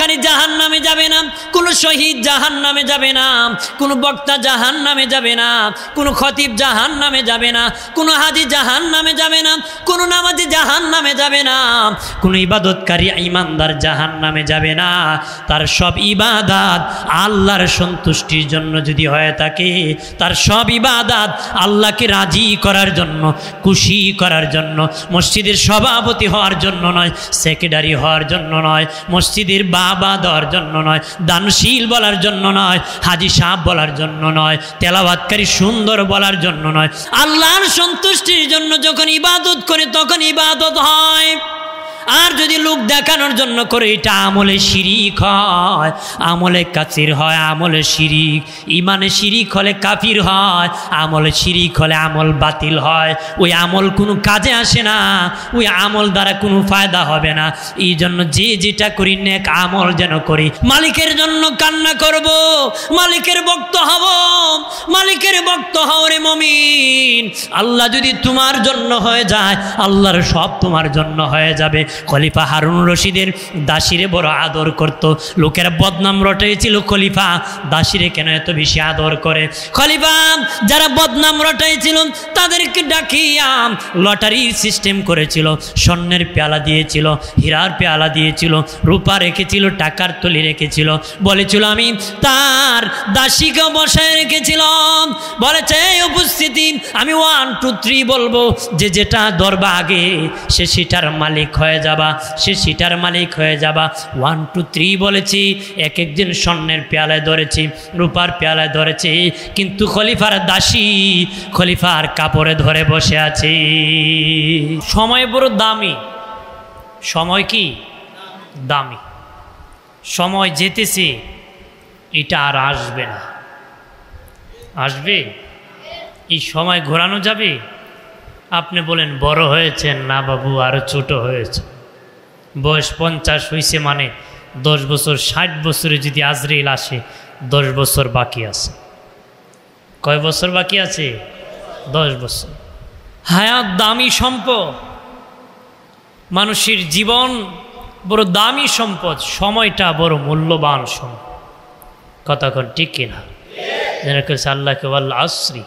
ইবাদতকারী জাহান্নামে যাবে না, কোনো শহীদ জাহান্নামে যাবে না, কোনো বক্তা জাহান্নামে যাবে না, কোনো খতিব জাহান্নামে যাবে না, কোনো হাজি জাহান্নামে যাবে না, কোনো নামাজি জাহান্নামে যাবে না, কোনো ইবাদতকারী ঈমানদার জাহান্নামে যাবে না। তার সব ইবাদত আল্লাহর সন্তুষ্টির জন্য যদি হয়ে থাকে, তার সব ইবাদত আল্লাহকে রাজি করার জন্য, খুশি করার জন্য, মসজিদের সভাপতি হওয়ার জন্য নয়, সেক্রেটারি হওয়ার জন্য নয়, মসজিদের বাবা দেওয়ার জন্য নয়, দানশীল বলার জন্য নয়, হাজি সাহেব বলার জন্য নয়, তেলাওয়াতকারী সুন্দর বলার জন্য নয়, আল্লাহর সন্তুষ্টির জন্য যখন ইবাদত করে তখন ইবাদত হয়। আর যদি লোক দেখানোর জন্য করে, এটা আমলে শিরিক হয়, আমলে কাফির হয়, আমলে শিরিক। ইমানে শিরিক হলে কাফির হয়, আমলে শিরিক হলে আমল বাতিল হয়, ওই আমল কোনো কাজে আসে না, ওই আমল দ্বারা কোনো ফায়দা হবে না। এই জন্য যে যেটা করি নেক আমল যেন করি, মালিকের জন্য কান্না করব, মালিকের ভক্ত হব, মালিকের ভক্ত হও রে মুমিন। আল্লাহ যদি তোমার জন্য হয়ে যায়, আল্লাহর সব তোমার জন্য হয়ে যাবে। খলিফা হারুন রশিদের দাসিরে বড় আদর করত, লোকেরা বদনাম রটাইছিল খলিফা দাসিরে কেন এত বেশি আদর করে। খলিফা যারা বদনাম রটাইছিল তাদেরকে ডাকিয়া লটারির সিস্টেম করেছিল, স্বর্ণের পেয়ালা দিয়েছিল, হীরার পেয়ালা দিয়েছিল, রূপা রেখেছিল, টাকার থলি রেখেছিল, বলেছিল আমি তার দাসীকে বসায় রেখেছিলাম, বলেছে উপস্থিতি আমি 1 2 3 বলবো, যে যেটা ধরবা আগে সে সেটার মালিক হয়ে যাবা, সে সেটার মালিক হয়ে যাবা। 1 2 3 বলেছি, এক একজন স্বর্ণের পেয়ালায় ধরেছি, রূপার পেয়ালায় ধরেছি, কিন্তু খলিফার দাসী খলিফার কাপড়ে ধরে বসে আছে। সময় বড় দামি, সময় কি দামি, সময় যেতেছে, এটা আর আসবে না। আসবে? এই সময় ঘোরানো যাবে? আপনি বলেন বড় হয়েছেন, না বাবু আরও ছোট হয়েছে, বয়স 50 হয়েছে, মানে 10 বছর, 60 বছরে যদি আজরাইল আসে 10 বছর বাকি আছে। কয় বছর বাকি আছে? 10 বছর। হায়াত দামি সম্পদ, মানুষের জীবন বড় দামি সম্পদ, সময়টা বড় মূল্যবান সম্পদ। কথা কোন ঠিক কিনা? যেন কেছে আল্লাহকে ওয়াল আসরি,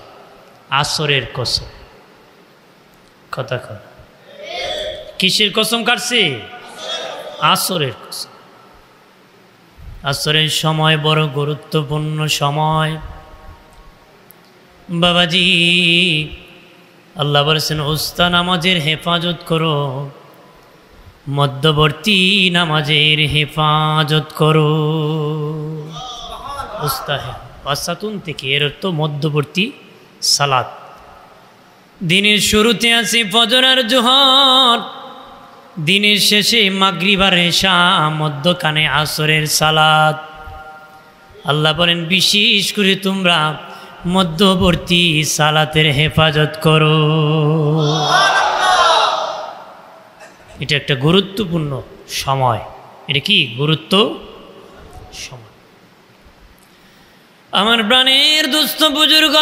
আসরের কসম। কথা কন কিসের কসম কাটছে? আসরের কসম। আসরের সময় বড় গুরুত্বপূর্ণ সময় বাবাজি। আল্লাহ বলেছেন উস্তা নামাজের হেফাজত করো, মধ্যবর্তী নামাজের হেফাজত করো। উস্তা ওয়াসাতুন থেকে এর অর্থ মধ্যবর্তী সালাত। দিনের শুরুতে আছে ফজর আর জোহর, দিনের শেষে মাগরিব আর এশা, মধ্যখানে আসরের সালাত। আল্লাহ বলেন বিশেষ করে তোমরা মধ্যবর্তী সালাতের হেফাজত করো। এটা একটা গুরুত্বপূর্ণ সময়। এটা কি গুরুত্ব সময়? আমার প্রাণের দুস্থ বুজুর্গ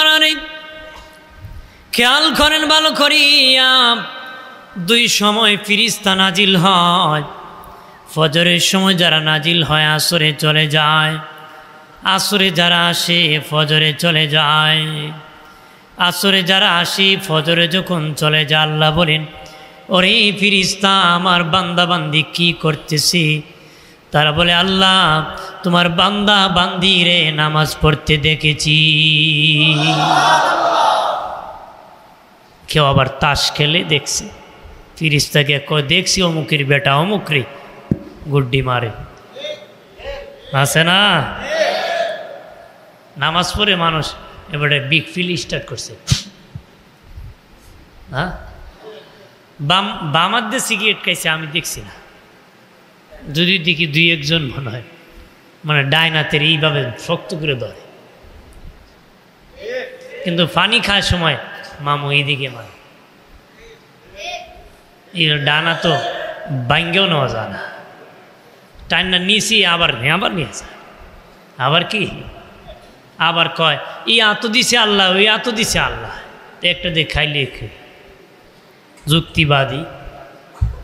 খেয়াল করেন ভালো করিয়া, 2 সময় ফিরিস্তা নাজিল হয়। ফজরের সময় যারা নাজিল হয় আসরে চলে যায়, আসরে যারা আসে ফজরে চলে যায়। আসরে যারা আসে ফজরে যখন চলে যায়, আল্লাহ বলেন ওরে ফিরিস্তা আমার বান্দা বান্দি কি করতেছি? তারা বলে আল্লাহ তোমার বান্দা বান্দি রে নামাজ পড়তে দেখেছি। কেউ আবার তাস খেলে দেখছে, ফিরিস্তাকে কয় দেখছি অমুকের বেটা অমুকরে গুড্ডি মারে, আছে না? নামাজ পড়ে মানুষ এবারে বিগ ফিল স্টার্ট করছে। হ্যাঁ, বামার দিয়ে সিগারেট খাইছে আমি দেখছি না, যদি দেখি 2-1 জন মনে হয়, মানে ডাইনাতের এইভাবে শক্ত করে ধরে, কিন্তু পানি খাওয়ার সময় মামু এইদিকে মারে। এই ডানা তো ভাঙ্গেও নেওয়া যায় না, টাইনা নিয়েছি আবার নিয়ে যায়, আবার কি আবার কয় এই এত দিছে আল্লাহ, ওই এত দিছে আল্লাহ, একটা দিয়ে খাইলে যুক্তিবাদী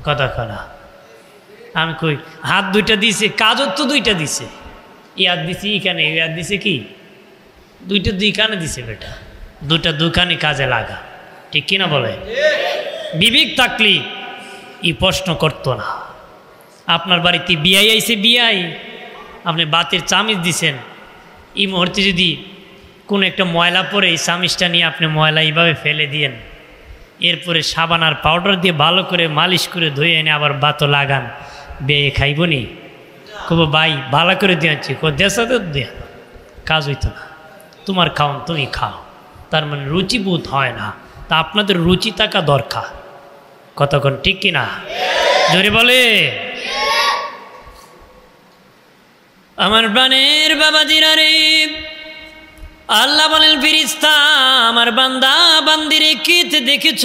কথা করা। আমি কই হাত দুইটা দিছে, কাজও তো দুইটা দিছে, ইয়াদ দিছে ইখানে, ইয়াদ দিছে কি দুইটা দুই কানে দিছে বেটা, দুটা দুকানে কাজে লাগা, ঠিক কিনা বলে? বিবেক থাকলি এই প্রশ্ন করতো না। আপনার বাড়িতে বিয়াই আইছে, বিয়াই আপনি বাতের চামিচ দিছেন, এই মুহূর্তে যদি কোনো একটা ময়লা পরে এই চামিচটা নিয়ে আপনি ময়লা এইভাবে ফেলে দিয়েন, এরপরে সাবান আর পাউডার দিয়ে ভালো করে মালিশ করে ধুয়ে এনে আবার বাতও লাগান, বেয়ে খাইব নি? কব ভাই ভালো করে দিয়েছি, দেশা তো দেয়া, কাজ হইতো না, তোমার খাওন তুমি খাও, তার মানে রুচিবোধ হয় না। তা আপনাদের রুচি থাকা দরকার, কতক্ষণ ঠিক কিনা জোরে বলে? আমার প্রাণের বাবাজিরা রে, আল্লাহ বলেন ফেরেশতা আমার বান্দা বান্দিরে কেতে দেখেছ,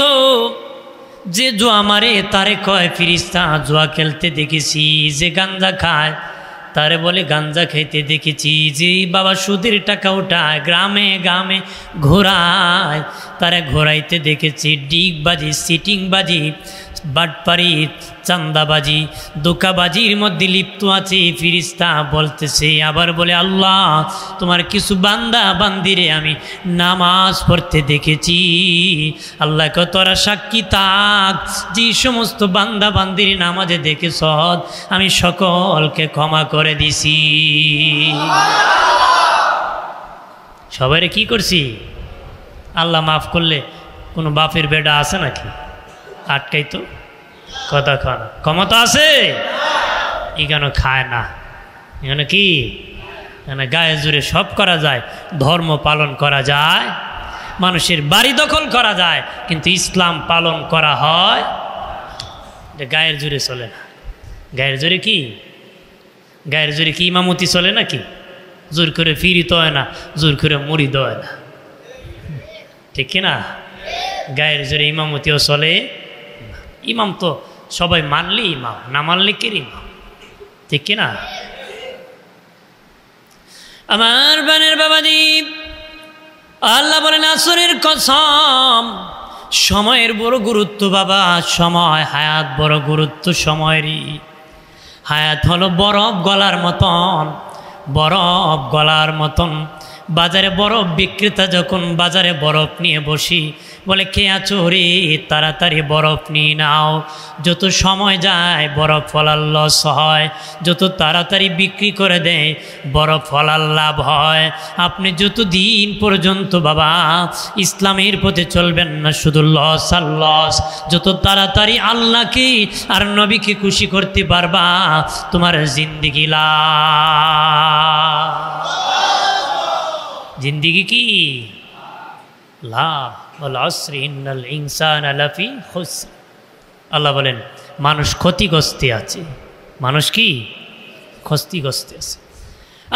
যে জুয়া মারে তারে কয় ফেরেশতা জুয়া খেলতে দেখেছি, যে গাঞ্জা খায় তারে বলে গাঞ্জা খাইতে দেখেছি, যে বাবা সুদের টাকা উঠায় গ্রামে গ্রামে ঘোরায় তারে ঘোরাইতে দেখেছি, ডিগবাজি সিটিংবাজি বাটপারি চান্দাবাজি দোকাবাজির মধ্যে লিপ্ত আছে। ফেরেশতা বলতেছে, আবার বলে আল্লাহ তোমার কিছু বান্দা বান্দিরে আমি নামাজ পড়তে দেখেছি, আল্লাহকে তোরা সাক্ষী থাক, যে সমস্ত বান্দা বান্দির নামাজে দেখেছ আমি সকলকে ক্ষমা করে দিছি। সবাই কি করছি? আল্লাহ মাফ করলে কোনো বাপের বেটা আছে নাকি আটকাই? তো কথা খান ক্ষমতা আছে, এখানে খায় না, এখানে কি এখানে গায়ে জুড়ে সব করা যায়, ধর্ম পালন করা যায়, মানুষের বাড়ি দখল করা যায়, কিন্তু ইসলাম পালন করা হয় গায়ের জুড়ে চলে না। গায়ের জোরে কি? গায়ের জোরে কি ইমামতি চলে নাকি? জোর করে ফিরিতে হয় না, জোর করে মুড়িদ হয় না, ঠিক কিনা? গায়ের জোরে ইমামতিও চলে, ইমাম তো সবাই মানলে ইমাম, না মানলে কে ইমাম, ঠিক কিনা? আমার বানের বাবাজি আল্লাহ বলেন আসরের কসম, সময়ের বড় গুরুত্ব বাবা, সময় হায়াত বড় গুরুত্ব সময়েরই। হায়াত হলো বরফ গলার মতন, বরফ গলার মতন। বাজারে বরফ বিক্রেতা যখন বাজারে বরফ নিয়ে বসি, বলে কে আছো রে, তাড়াতাড়ি বরফ নিয়ে নাও। যত সময় যায় বরফ ফলার লস হয়, যত তাড়াতাড়ি বিক্রি করে দেয় বরফ ফলার লাভ হয়। আপনি যত দিন পর্যন্ত বাবা ইসলামের পথে চলবেন না, শুধু লস আর লস। যত তাড়াতাড়ি আল্লাহকে আর নবীকে খুশি করতে পারবা, তোমার জিন্দিগি লাভ। জিন্দিগি কি লাভ? আল্লাহ বলেন মানুষ ক্ষতিগ্রস্তে আছে, মানুষ কি ক্ষতিগ্রস্তে আছে।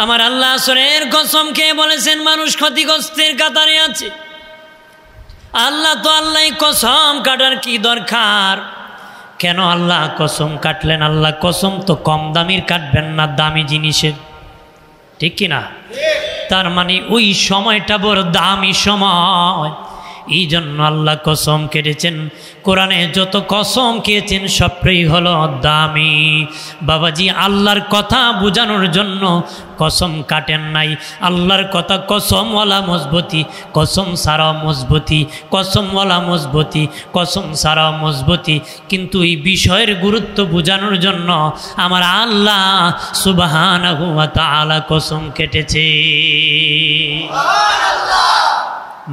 আমার আল্লাহ আসরের কসম খেয়ে বলেছেন মানুষ ক্ষতিগ্রস্তের কাতারে আছে। আল্লাহ তো আল্লাহ কসম কাটার কি দরকার? কেন আল্লাহ কসম কাটলেন? আল্লাহ কসম তো কম দামির কাটবেন না, দামি জিনিসের, ঠিক কিনা? তার মানে ওই সময়টা বড় দামি সময়, এই জন্য আল্লাহ কসম কেটেছেন। কোরআনে যত কসম খেয়েছেন সবটাই হলো দামি। বাবাজি আল্লাহর কথা বোঝানোর জন্য কসম কাটেন নাই। আল্লাহর কথা কসমওয়ালা মজবুতি, কসম সারা মজবুতি, কসমওয়ালা মজবুতি, কসম সারা মজবুতি। কিন্তু এই বিষয়ের গুরুত্ব বোঝানোর জন্য আমার আল্লাহ সুবহানাহু ওয়া তাআলা কসম কেটেছে।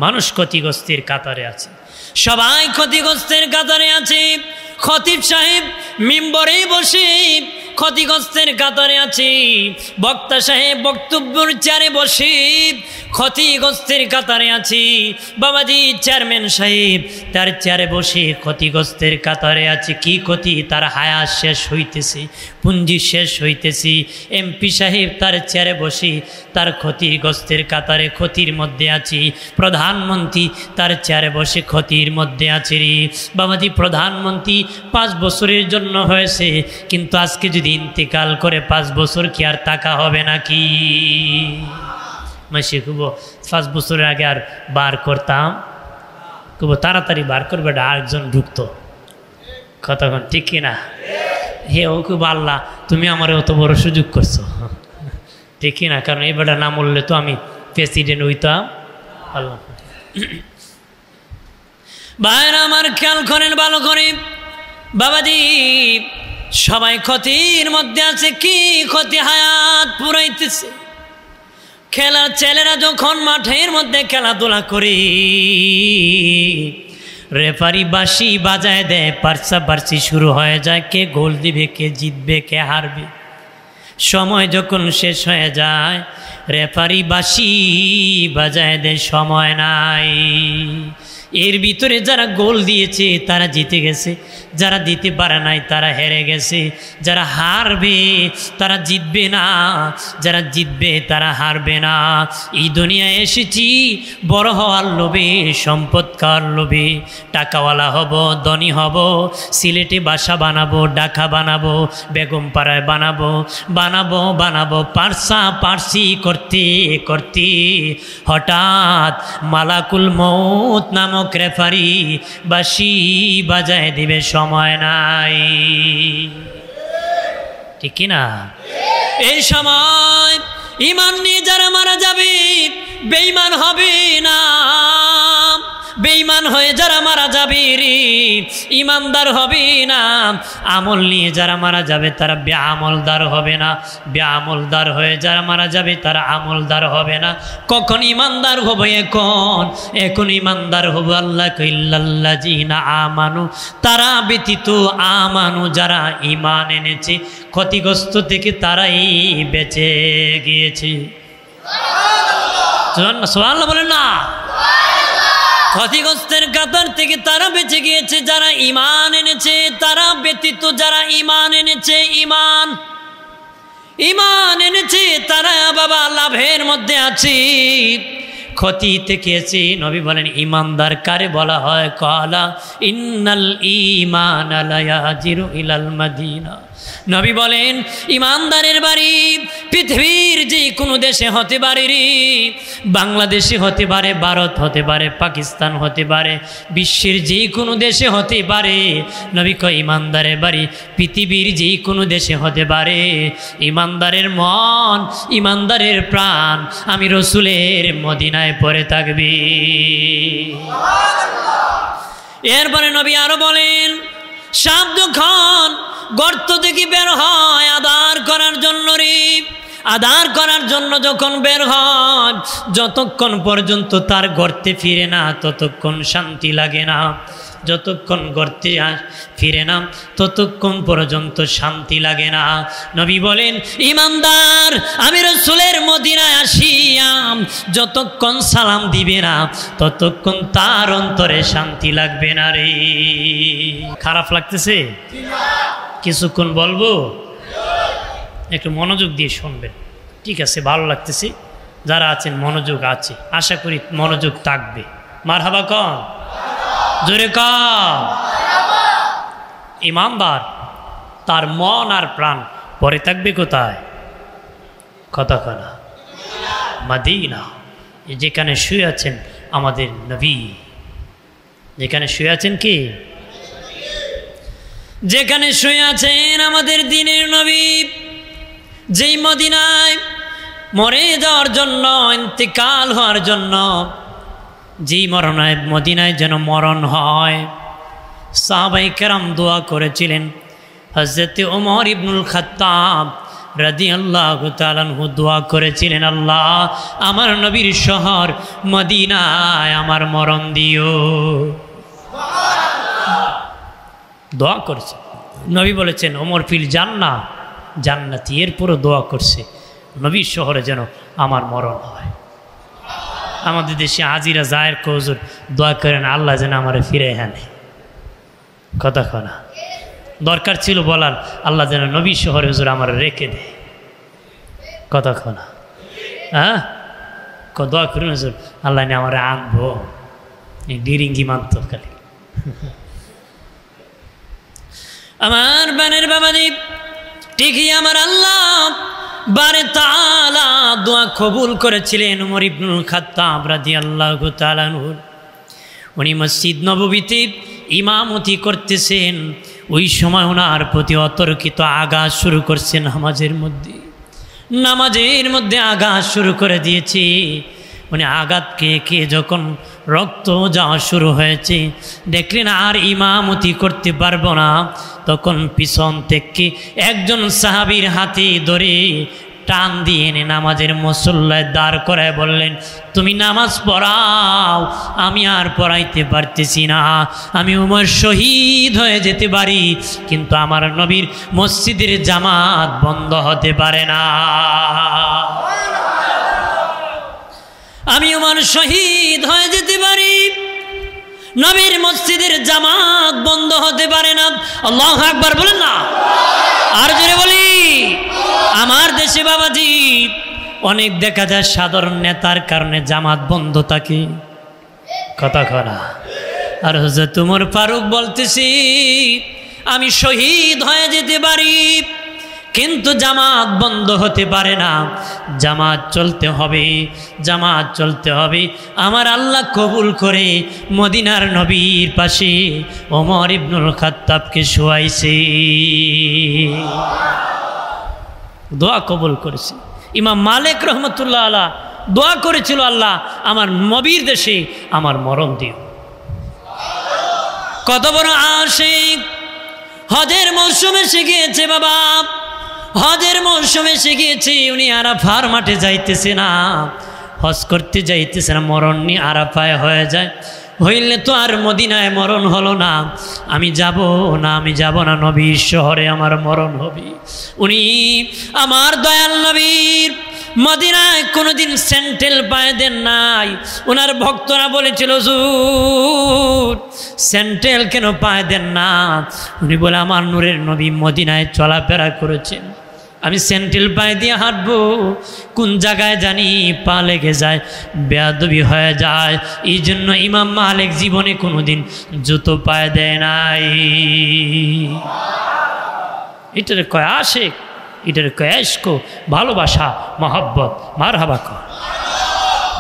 মানুষ ক্ষতিগ্রস্তের কাতারে আছে, সবাই ক্ষতিগ্রস্তের কাতারে আছে। খতিব সাহেব মিম্বরে বসে ক্ষতিগ্রস্তের কাতারে আছে, বক্তা সাহেব বক্তব্যের চেয়ারে বসে ক্ষতিগ্রস্তের কাতারে আছে, বাবাজি চেয়ারম্যান সাহেব তার চেয়ারে বসে ক্ষতিগ্রস্তের কাতারে আছে। কি ক্ষতি? তার হায়াত শেষ হইতেছে, পুঞ্জি শেষ হইতেছে। এমপি সাহেব তার চেয়ারে বসে তার ক্ষতিগ্রস্তের কাতারে ক্ষতির মধ্যে আছে। প্রধানমন্ত্রী তার চেয়ারে বসে ক্ষতির মধ্যে আছে রে বাবাজি। প্রধানমন্ত্রী 5 বছরের জন্য হয়েছে, কিন্তু আজকে যদি ইন্তেকাল করে 5 বছর কি আর টাকা হবে নাকি? মাসে খুব 5 বছরের আগে আর বার করতাম, খুব তাড়াতাড়ি বার করবে, আরেকজন ঢুকতো। কতক্ষণ ঠিক কিনা? হে ও খুব আল্লাহ, তুমি আমার অত বড় সুযোগ করছো। ঠিক না? কারণ এই বেটা না বললে তো আমি প্রেসিডেন্ট হইতাম। আল্লাহ ভাইরা আমার খেয়াল করেন ভালো করে বাবাজি, সবাই ক্ষতির মধ্যে আছে। কি ক্ষতি? হায়াত পুরাইতেছে। খেলার ছেলেরা যখন মাঠের মধ্যে খেলাধুলা করি, রেফারি বাঁশি বাজায় দেয়, পার্সি শুরু হয়ে যায়, কে গোল দিবে, কে জিতবে, কে হারবে। সময় যখন শেষ হয়ে যায়, রেফারি বাঁশি বাজায় দেয়, সময় নাই। এর ভিতরে যারা গোল দিয়েছে তারা জিতে গেছে, যারা দিতে পারে নাই তারা হেরে গেছে। যারা হারবে তারা জিতবে না, যারা জিতবে তারা হারবে না। এই দুনিয়ায় এসেছি বড় হওয়ার লোভে, সম্পদ খাওয়ার লোভে। টাকাওয়ালা হব, ধনী হব, সিলেটে বাসা বানাবো, ঢাকা বানাবো, বেগম পাড়ায় বানাবো, বানাবো বানাবো পার্সি করতে করতে হঠাৎ মালাকুল মউত নামক রেফারি বাঁশি বাজায় দিবে, সময় নাই। ঠিক কিনা? এই সময় ঈমান নিয়ে যারা মারা যাবে বেঈমান হবে না। বেঈমান হয়ে যারা মারা যাবে রে ঈমানদার হবে না। আমল নিয়ে যারা মারা যাবে তারা বেআমলদার হবে না। বেআমলদার হয়ে যারা মারা যাবে তারা আমলদার হবে না। কখন ঈমানদার হবে? এখন ঈমানদার হব আল্লাহ ইল্লাল্লাযিনা আমানু, তারা ব্যতীত আমানু যারা ঈমান এনেছে ক্ষতিগ্রস্ত থেকে তারাই বেঁচে গিয়েছে। সুবহানাল্লাহ বলেন না? ক্ষতিগ্রস্তের কাতার থেকে তারা বেঁচে গিয়েছে যারা ঈমান এনেছে, তারা ব্যতীত যারা ঈমান এনেছে, ঈমান এনেছে তারা বাবা লাভের মধ্যে আছে, ক্ষতি থেকে আছে। নবী বলেন ঈমানদার কারে বলা হয়? ক্বালা ইন্নাল ঈমান লা ইয়াজিরু ইলাল মাদিনা। নবী বলেন ঈমানদারের বাড়ি পৃথিবীর যে কোনো দেশে হতে পারে রে, বাংলাদেশে হতে পারে, ভারত হতে পারে, পাকিস্তান হতে পারে, বিশ্বের যে কোনো দেশে হতে পারে। নবী কয় ঈমানদারের বাড়ি পৃথিবীর যে কোনো দেশে হতে পারে। ঈমানদারের মন, ঈমানদারের প্রাণ আমি রসুলের মদিনায় পড়ে থাকবি। এরপরে নবী আরো বলেন সাপ যখন গর্ত থেকে বের হয় আদার করার জন্য রে, আদার করার জন্য যখন বের হয়, যতক্ষণ পর্যন্ত তার গর্তে ফিরে না ততক্ষণ শান্তি লাগে না। যতক্ষণ গর্তে ফিরে না ততক্ষণ পর্যন্ত শান্তি লাগে না। নবী বলেন ঈমানদার আমি রাসূলের মদিনায় আসিয়াম, যতক্ষণ সালাম দিবে না ততক্ষণ তার অন্তরে শান্তি লাগবে না রে। খারাপ লাগতেছে? কিছুক্ষণ বলবো, একটু মনোযোগ দিয়ে শুনবেন। ঠিক আছে, ভালো লাগতেছে। যারা আছেন মনোযোগ আছে, আশা করি মনোযোগ থাকবে। মারহাবা কন, জোরে কন। ঈমানদার তার মন আর প্রাণ পরে থাকবে কোথায়? কথা কনা মদিনা। যেখানে শুয়ে আছেন আমাদের নবী, যেখানে শুয়ে আছেন কি? যেখানে শুয়ে আছেন আমাদের দ্বীনের নবী, যেই মদিনায় মরে যাওয়ার জন্য, ইন্তেকাল হওয়ার জন্য, যেই মরণায় মদিনায় যেন মরণ হয়। সাহাবায়ে কেরাম দোয়া করেছিলেন। হযরত ওমর ইবনুল খাত্তাব রাদিয়াল্লাহু তাআলা আনহু দোয়া করেছিলেন, আল্লাহ আমার নবীর শহর মদিনায় আমার মরণ দিও। দোয়া করছে। নবী বলেছেন ওমর ফিল জান্নাহ, জান্নাতি। এরপরও দোয়া করছে নবীর শহরে যেন আমার মরণ হয়। আমাদের দেশে আজিরা জায়ের হুজুর দোয়া করেন আল্লাহ যেন আমার ফিরে আনে। কথা কনা দরকার ছিল বলার, আল্লাহ যেন নবীর শহরে হুজুর আমার রেখে দেয়। কথা কনা হ্যাঁ, দোয়া করেন হুজুর আল্লাহ নিয়ে আমার আনবো। ডিরিঙ্গি মানত খালি। আমার বানের বাবাদীপ ঠিকই আমার আল্লাহ বারে তাআলা দোয়া কবুল করেছিলেন ওমর ইবনুল খাত্তাব রাদিয়াল্লাহু তাআলা আনহু। উনি মসজিদ নববীতে ইমামতি করতেছেন। ওই সময় ওনার প্রতি অতর্কিত আঘাত শুরু করছে নামাজের মধ্যে আঘাত শুরু করে দিয়েছি। মানে আঘাত কে যখন রক্ত যাওয়া শুরু হয়েছে, দেখলেন আর ইমামতি করতে পারবো না, তখন পিছন থেকে একজন সাহাবীর হাতে ধরে টান দিয়ে এনে নামাজের মুসল্লায় দাঁড় করায় বললেন, তুমি নামাজ পড়াও, আমি আর পড়াইতে পারতেছি না, আমি উমর শহীদ হয়ে যেতে পারি, কিন্তু আমার নবীর মসজিদের জামাত বন্ধ হতে পারে না। আমি উমর শহীদ হয়ে যেতে পারি, নবীর মসজিদের জামাত বন্ধ হতে পারে না। আল্লাহু আকবার বলেন না, আর জোরে বলি। আমার দেশে বাবাজি অনেক দেখা যায় সাধারণ নেতার কারণে জামাত বন্ধ থাকে, কথা করা। আর হযরত ওমর ফারুক বলতেছি, আমি শহীদ হয়ে যেতে পারি, কিন্তু জামাত বন্ধ হতে পারে না, জামাত চলতে হবে, জামাত চলতে হবে। আমার আল্লাহ কবুল করে মদিনার নবীর পাশে ওমর ইবনুল খাত্তাবকে শোয়াইছে, দোয়া কবুল করেছে। ইমাম মালিক রহমতুল্লাহ আলাইহি দোয়া করেছিল, আল্লাহ আমার নবীর দেশে আমার মরণ দিও। কত বড় আশিক! হজের মৌসুমে এসে গিয়েছে বাবা, হজের মৌসুমে এসে গিয়েছে, উনি আরাফার মাঠে যাইতেছে না, হজ করতে যাইতেছে না, মরণ নিয়ে আরাফায় হয়ে যায়। হইলে তো আর মদিনায় মরণ হলো না, আমি যাব না, নবীর শহরে আমার মরণ হবে। উনি আমার দয়াল নবীর মদিনায় কোনোদিন স্যান্ডেল পায়ে দেন নাই। ওনার ভক্তরা বলেছিল, হুজুর স্যান্ডেল কেন পায়ে দেন না? উনি বলে, আমার নূরের নবী মদিনায় চলাফেরা করেছেন, আমি স্যান্ডেল পায়ে দিয়ে হাঁটবো, কোন জায়গায় জানি পা লেগে যায়, বেয়াদবি হয়ে যায়। এই জন্য ইমাম মালিক জীবনে কোনোদিন জুতো পায়ে দেয় নাই। এটার কয় আশিক, এটার কয় ইশক, ভালোবাসা, মহব্বত। মারহাবা কর,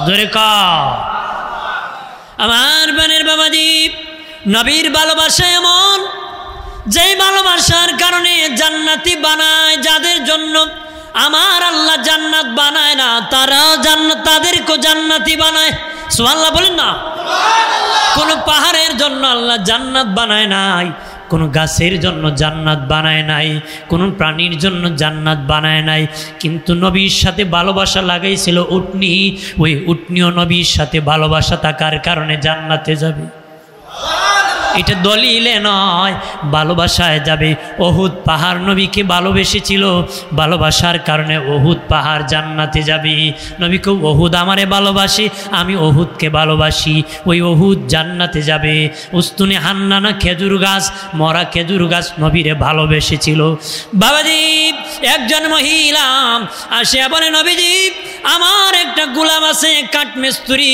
জোরে কর। আমার বানের বাবাজি, নবীর ভালোবাসা এমন, যেই ভালোবাসার কারণে জান্নাতি বানায় যাদের জন্য। আমার আল্লাহ জান্নাত বানায় না, তারাও জান্নাত, তাদেরকেও জান্নাতি বানায়। সুবহানাল্লাহ বলেন না। কোন পাহাড়ের জন্য আল্লাহ জান্নাত বানায় নাই, কোন গাছের জন্য জান্নাত বানায় নাই, কোন প্রাণীর জন্য জান্নাত বানায় নাই, কিন্তু নবীর সাথে ভালোবাসা লাগাইছিল উটনি, ওই উটনিও নবীর সাথে ভালোবাসা থাকার কারণে জান্নাতে যাবে। এটা দলিলে নয়, ভালোবাসায় যাবে। উহুদ পাহাড় নবীকে ভালোবেসেছিল, ভালোবাসার কারণে উহুদ পাহাড় জান্নাতে যাবে। নবীকে উহুদ আমারে ভালোবাসে, আমি উহুদকে ভালোবাসি, ওই উহুদ জান্নাতে যাবে। উস্তুনে হান্নানা খেজুর গাছ, মরা খেজুর গাছ নবীরে ভালোবেসেছিল। বাবাজি, একজন মহিলা আসে বলে, নবীজি আমার একটা গোলাম আছে কাঠমিস্ত্রি,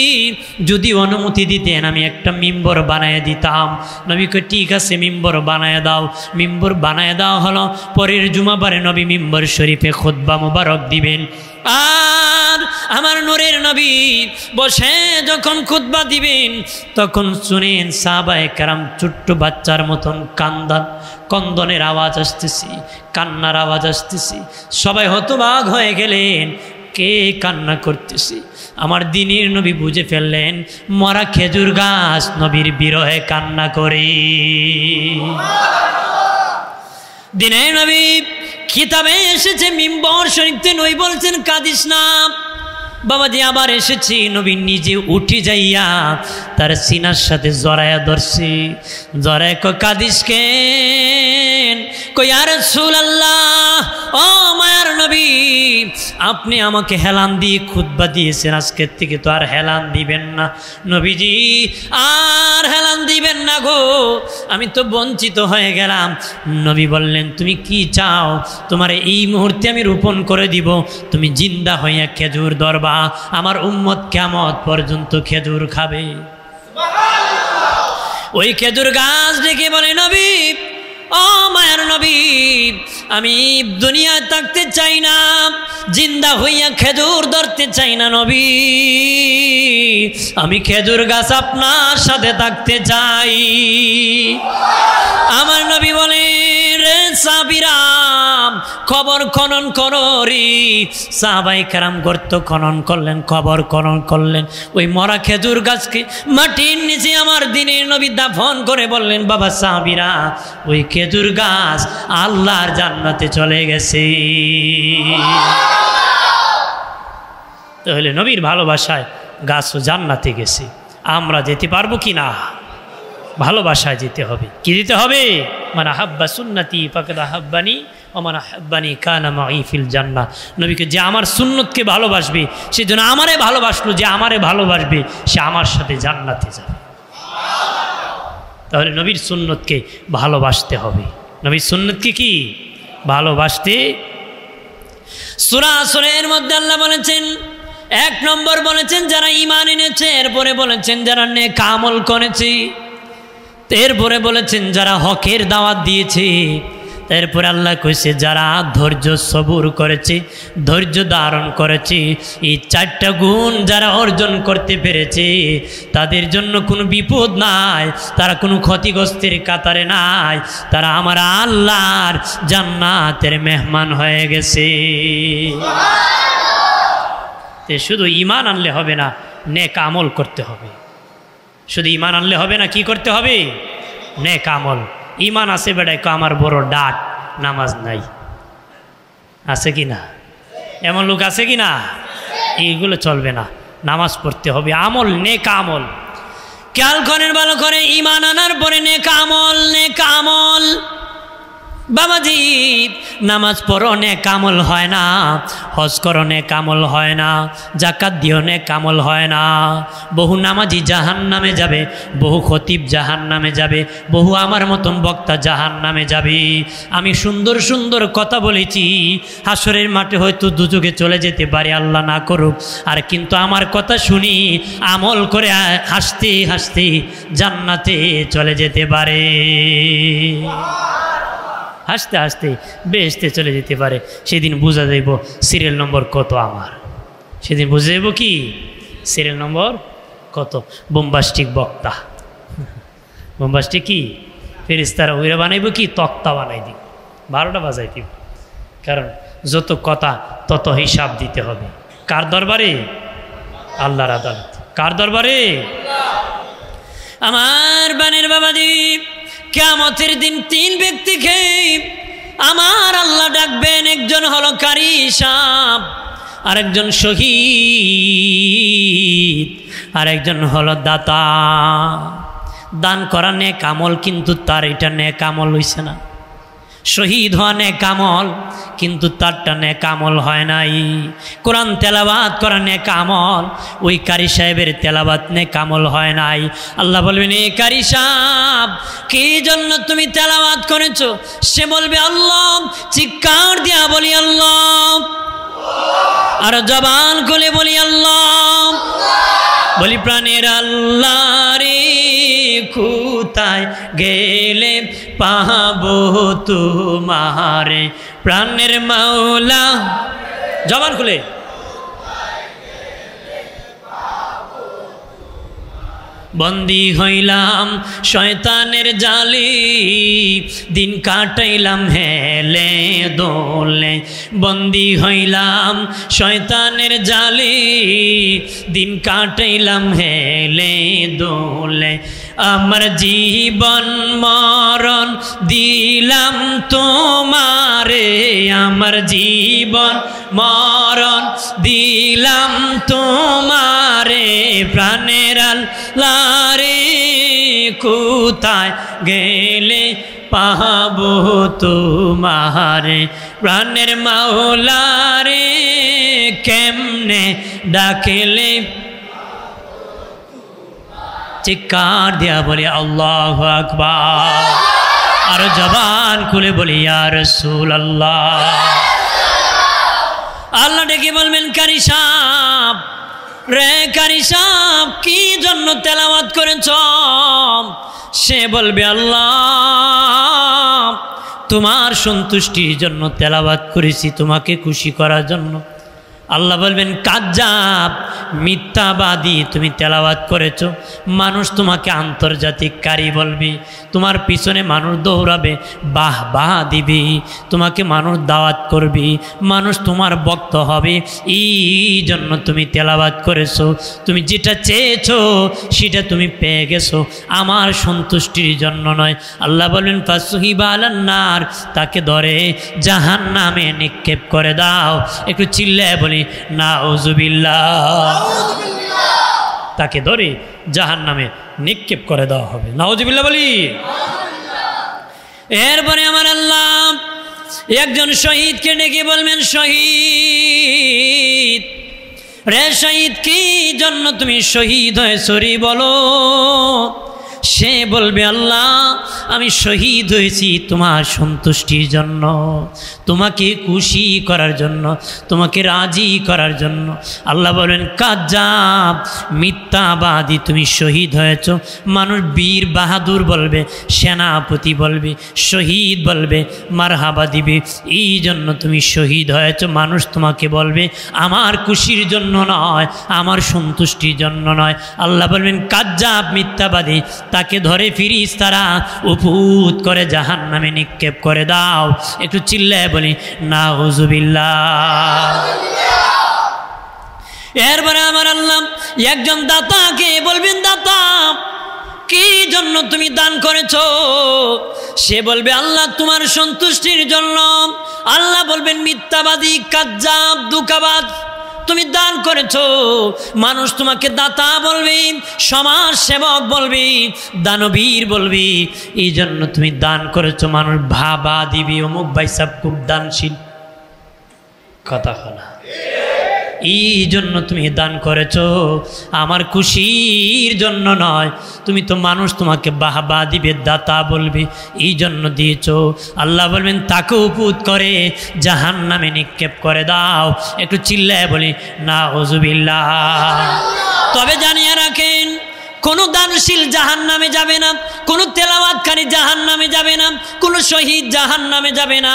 যদি অনুমতি দিতেন আমি একটা মিম্বর বানায় দিতাম। নবীকে ঠিক আছে, মিম্বর বানায় দাও। মিম্বর বানায় দেওয়া হলো। পরের জুমাবারে নবী মিম্বর শরীফে খুতবা মুবারক দিবেন। আর আমার নূরের নবী বসে যখন খুতবা দিবেন, তখন শুনেন সাহাবায়ে কেরাম ছোট্ট বাচ্চার মতন কন্দনের আওয়াজ আসতেছি, কান্নার আওয়াজ আসতেছি। সবাই হতবাক হয়ে গেলেন, কে কান্না করতেছি? আমার দিনের নবী বুঝে ফেললেন, মরা খেজুর গাছ নবীর বিরহে কান্না করে। দিনের নবী কিতাবে এসেছে মিম্বর শরীফতে নবী বলছেন, কাঁদিস না বাবাজি। আবার এসেছি, নবী নিজে উঠে যাইয়া তার সিনার সাথে জড়ায়া ধরছি, জড়ায় কয়, কাঁদিস কেন? কই, ইয়া রাসূলুল্লাহ, ও মায়ার নবী, আপনি আমাকে হেলান দিয়ে খুতবা দিয়েছেন, আজকের থেকে তো আর হেলান দিবেন না। নবীজি আর হেলান দিবেন না গো, আমি তো বঞ্চিত হয়ে গেলাম। নবী বললেন, তুমি কি চাও? তোমার এই মুহূর্তে আমি রোপণ করে দিব, তুমি জিন্দা হইয়া খেজুর ধরবা, আমার উম্মত কিয়ামত পর্যন্ত খেজুর খাবে। ওই খেজুর গাছ ডেকে বলে, নবী, ও মায়ার নবী, আমি দুনিয়ায় থাকতে চাই না, জিন্দা হইয়া খেজুর ধরতে চাই না নবী, আমি খেজুর গাছ আপনার সাথে থাকতে চাই। আমার নবী বলে, রে সাহাবীরা কবর খনন করো রে। সাহাবায়ে কেরাম গর্ত খনন করলেন, কবর খনন করলেন, ওই মরা খেজুর গাছকে মাটির নিচে আমার দিনের নবী দাফন করে বললেন, বাবা সাহাবীরা ওই খেজুর গাছ আল্লাহর জান্নাতে চলে গেছে। তাহলে নবীর ভালোবাসায় গাছও জান্নাতে গেছে, আমরা যেতে পারবো কি না? ভালোবাসায় যেতে হবে। কি দিতে হবে? মান আহাব্বা সুন্নতি ফাকাদ আহাব্বানি ওয়া মান আহাব্বানি কানা মাই ফিল জান্নাহ। নবীকে যে আমার সুন্নতকে ভালোবাসবে সে যেন আমারে ভালোবাসলো, যে আমারে ভালোবাসবে সে আমার সাথে জান্নাতে যাবে। তাহলে নবীর সুন্নতকে ভালোবাসতে হবে। নবীর সুন্নতকে কি ভালোবাসতে। সূরা আসরের মধ্যে আল্লাহ বলেছেন, 1 নম্বর বলেছেন যারা ঈমান এনেছে, এরপরে বলেছেন যারা নেক আমল করেছে, এরপরে বলেছেন যারা হকের দাওয়াত দিয়েছে, তারপরে আল্লাহ কইছে যারা ধৈর্য সবুর করেছে, ধৈর্য ধারণ করেছে। এই 4টা গুণ যারা অর্জন করতে পেরেছে তাদের জন্য কোনো বিপদ নাই, তারা কোনো ক্ষতিগ্রস্তের কাতারে নাই, তারা আমার আল্লাহর জান্নাতের মেহমান হয়ে গেছে। শুধু ঈমান আনলে হবে না, নেক আমল করতে হবে। শুধু ঈমান আনলে হবে না, কি করতে হবে? নেক আমল। ঈমান আছে বেড়ায় আমার বড় ডাক, নামাজ নাই, আছে কি না? এমন লোক আছে কি না? এইগুলো চলবে না, নামাজ পড়তে হবে, আমল, নেক আমল। খেয়াল করেন ভালো করে, ঈমান আনার পরে নেক আমল। নেক আমল বাবাজি, নামাজ পড়ো নেক আমল হয় না, হজ করো নেক আমল হয় না, যাকাত দিও নেক আমল হয় না। বহু নামাজি জাহান্নামে যাবে, বহু খতিব জাহান্নামে যাবে, বহু আমার মতন বক্তা জাহান্নামে যাবে। আমি সুন্দর সুন্দর কথা বলেছি, হাসরের মাঠে হয়তো দুজকে চলে যেতে পারে, আল্লাহ না করুক। আর কিন্তু আমার কথা শুনি আমল করে হাসতে হাসতে জান্নাতে চলে যেতে পারে, হাসতে হাসতে বেহেশতে চলে যেতে পারে। সেদিন বুঝা যাইব সিরিয়াল নম্বর কত আমার, সেদিন বুঝে যাইব কি সিরিয়াল নম্বর কত। বোম্বাস্টিক বক্তা, বোম্বাস্টিক কি ফেরেশতারা ওইরা বানাইব কি তক্তা বানাই দিব, 12টা বাজাই দিব। কারণ যত কথা তত হিসাব দিতে হবে। কার দরবারে? আল্লাহর আদালত। কার দরবারে? আমার বানের বাবাজি, কিয়ামতের দিন 3 ব্যক্তিকে আমার আল্লাহ ডাকবেন। একজন হলো কারি সাহেব, আরেকজন শহীদ, আরেকজন হলো দাতা। দান করা নেক আমল, কিন্তু তার এটা নেক আমল হইছে না। শহীদ হওয়া নেক আমল, কিন্তু তারটা নেক আমল হয় নাই। কোরআন তেলাওয়াত করা নেক আমল, ওই কারি সাহেবের তেলাওয়াত নেক আমল হয় নাই। আল্লাহ বলবেন, এ কারি সাহেব কি জন্য তুমি তেলাওয়াত করেছো? সে বলবে আল্লাহ। চিৎকার দিয়া বলি আল্লাহ, আর জবান খুলে বলি আল্লাহ। বলি প্রাণের আল্লাহ রে, কোথায় গেলে পাবো তোমারে? প্রাণের মাওলা, জবান খুলে। বন্দী হইলাম শয়তানের জালে, দিন কাটাইলাম হেলে দোলে। বন্দী হইলাম শয়তানের জালে, দিন কাটাইলাম হেলে দোলে। আমার জীবন মরণ দিলাম তোমারে, আমার জীবন মরণ দিলাম তোমারে। প্রাণের আল্লাহ রে, কোথায় গেলে পাবো তোমারে? প্রাণের মাওলা রে, কেমনে ডাকেলে? চিৎকার দিয়া বলি আল্লাহু আকবার, আর জবান খুলে বলি ইয়া রাসূলুল্লাহ। আল্লাহ ডেকে বলবেন, কারি সাহেব রে, কারি সাহেব কি জন্য তেলাওয়াত করেছ? সে বলবে আল্লাহ তোমার সন্তুষ্টির জন্য তেলাওয়াত করেছি, তোমাকে খুশি করার জন্য। আল্লাহ বলবেন কাজ্জাব, মিথ্যাবাদী, তুমি তেলাওয়াত করেছো, মানুষ তোমাকে আন্তর্জাতিক কারি বলবি, তোমার পিছনে মানুষ দৌড়াবে, বাহ বাহ দিবি, তোমাকে মানুষ দাওয়াত করবি, মানুষ তোমার ভক্ত হবে, এই জন্য তুমি তেলাওয়াত করেছো, তুমি যেটা চেয়েছো সেটা তুমি পেয়ে গেছো, আমার সন্তুষ্টির জন্য নয়। আল্লাহ বলবেন ফাসুহিবা আলান নার, তাকে ধরে জাহান্নামে নিক্ষেপ করে দাও। একটু চিল্লায় বলি নাউজুবিল্লাহ। তাকে ধরে জাহান্নামে নিক্ষেপ করে দেওয়া হবে, নাউজুবিল্লাহ বলি। এরপরে আমার আল্লাহ একজন শহীদকে ডেকে বলবেন, শহীদ রে শহীদ, কি জন্য তুমি শহীদ হয়েছ রে বলো। সে বলবে আল্লাহ আমি শহীদ হয়েছি তোমার সন্তুষ্টির জন্য, তোমাকে খুশি করার জন্য, তোমাকে রাজি করার জন্য। আল্লাহ বলবেন কাজ্জাব, মিথ্যাবাদী, তুমি শহীদ হয়েছ। মানুষ বীর বাহাদুর বলবে, সেনাপতি বলবে, শহীদ বলবে, মারহাবা দিবে, এই জন্য তুমি শহীদ হয়েছ। মানুষ তোমাকে বলবে আমার খুশির জন্য নয়, আমার সন্তুষ্টির জন্য নয়। আল্লাহ বলবেন কাজ্জাব, মিথ্যাবাদী, তাকে ধরে ফিরিস্তারা উপুত করে জাহান্নামে নিক্ষেপ করে দাও। একটু চিল্লায় বলি নাউজুবিল্লাহ। এরপরে আমার আল্লাহ একজন দাতাকে বলবেন, দাতা কি জন্য তুমি দান করেছো। সে বলবে আল্লাহ তোমার সন্তুষ্টির জন্য। আল্লাহ বলবেন মিথ্যাবাদী, কাজ্জাব, দুঃখাবাজ, তুমি দান করেছো। মানুষ তোমাকে দাতা বলবে, সমাজ সেবক বলবে, দানবীর বলবে, এই জন্য তুমি দান করেছো। মানুষ ভাবা দিবি অমুক ভাই সাহেব খুব দানশীল, কথা না, এই জন্য তুমি দান করেছো, আমার খুশির জন্য নয়। তুমি তো মানুষ তোমাকে বাহবা দিবে, দাতা বলবে, এই জন্য দিয়েছো। আল্লাহ বলবেন তাকে উপুত করে জাহান্নামে নিক্ষেপ করে দাও। একটু চিল্লায় বলি নাউজুবিল্লাহ। তবে জানিয়ে রাখেন কোনো দানশীল জাহান্নামে যাবে না, কোনো তেলাওয়াতকারী জাহান্নামে যাবে না, কোনো শহীদ জাহান্নামে যাবে না,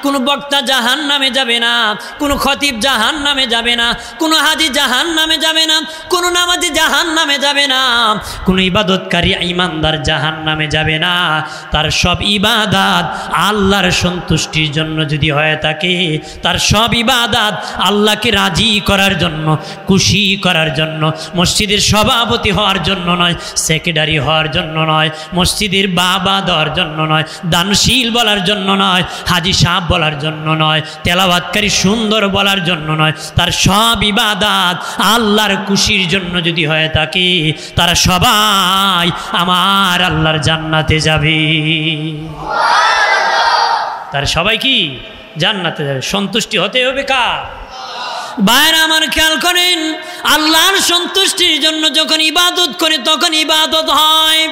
কোনো বক্তা জাহান্নামে যাবে না, কোনো খতিব জাহান্নামে যাবে না, কোনো হাজি জাহান্নামে যাবে না, কোনো নামাজি জাহান্নামে যাবে না, কোনো ইবাদতকারী ঈমানদার জাহান্নামে যাবে না। তার সব ইবাদত আল্লাহর সন্তুষ্টির জন্য যদি হয়ে থাকে, তার সব ইবাদত আল্লাহকে রাজি করার জন্য, খুশি করার জন্য, মসজিদের সভাপতি হওয়ার জন্য নয়, সেক্রেটারি হওয়ার জন্য নয়, মসজিদের বাবা দেওয়ার জন্য নয়, দানশীল বলার জন্য নয়, হাজি সাহেব বলার জন্য নয়, তেলাওয়াতকারী সুন্দর বলার জন্য নয়, তার সব ইবাদত আল্লাহর খুশির জন্য যদি হয়ে থাকে, তারা সবাই আমার আল্লাহর জান্নাতে যাবে। তার সবাই কি জান্নাতে যাবে। সন্তুষ্টি হতে হবে কার? ভাইরা আমার খেয়াল করেন, আল্লাহর সন্তুষ্টির জন্য যখন ইবাদত করে তখন ইবাদত হয়।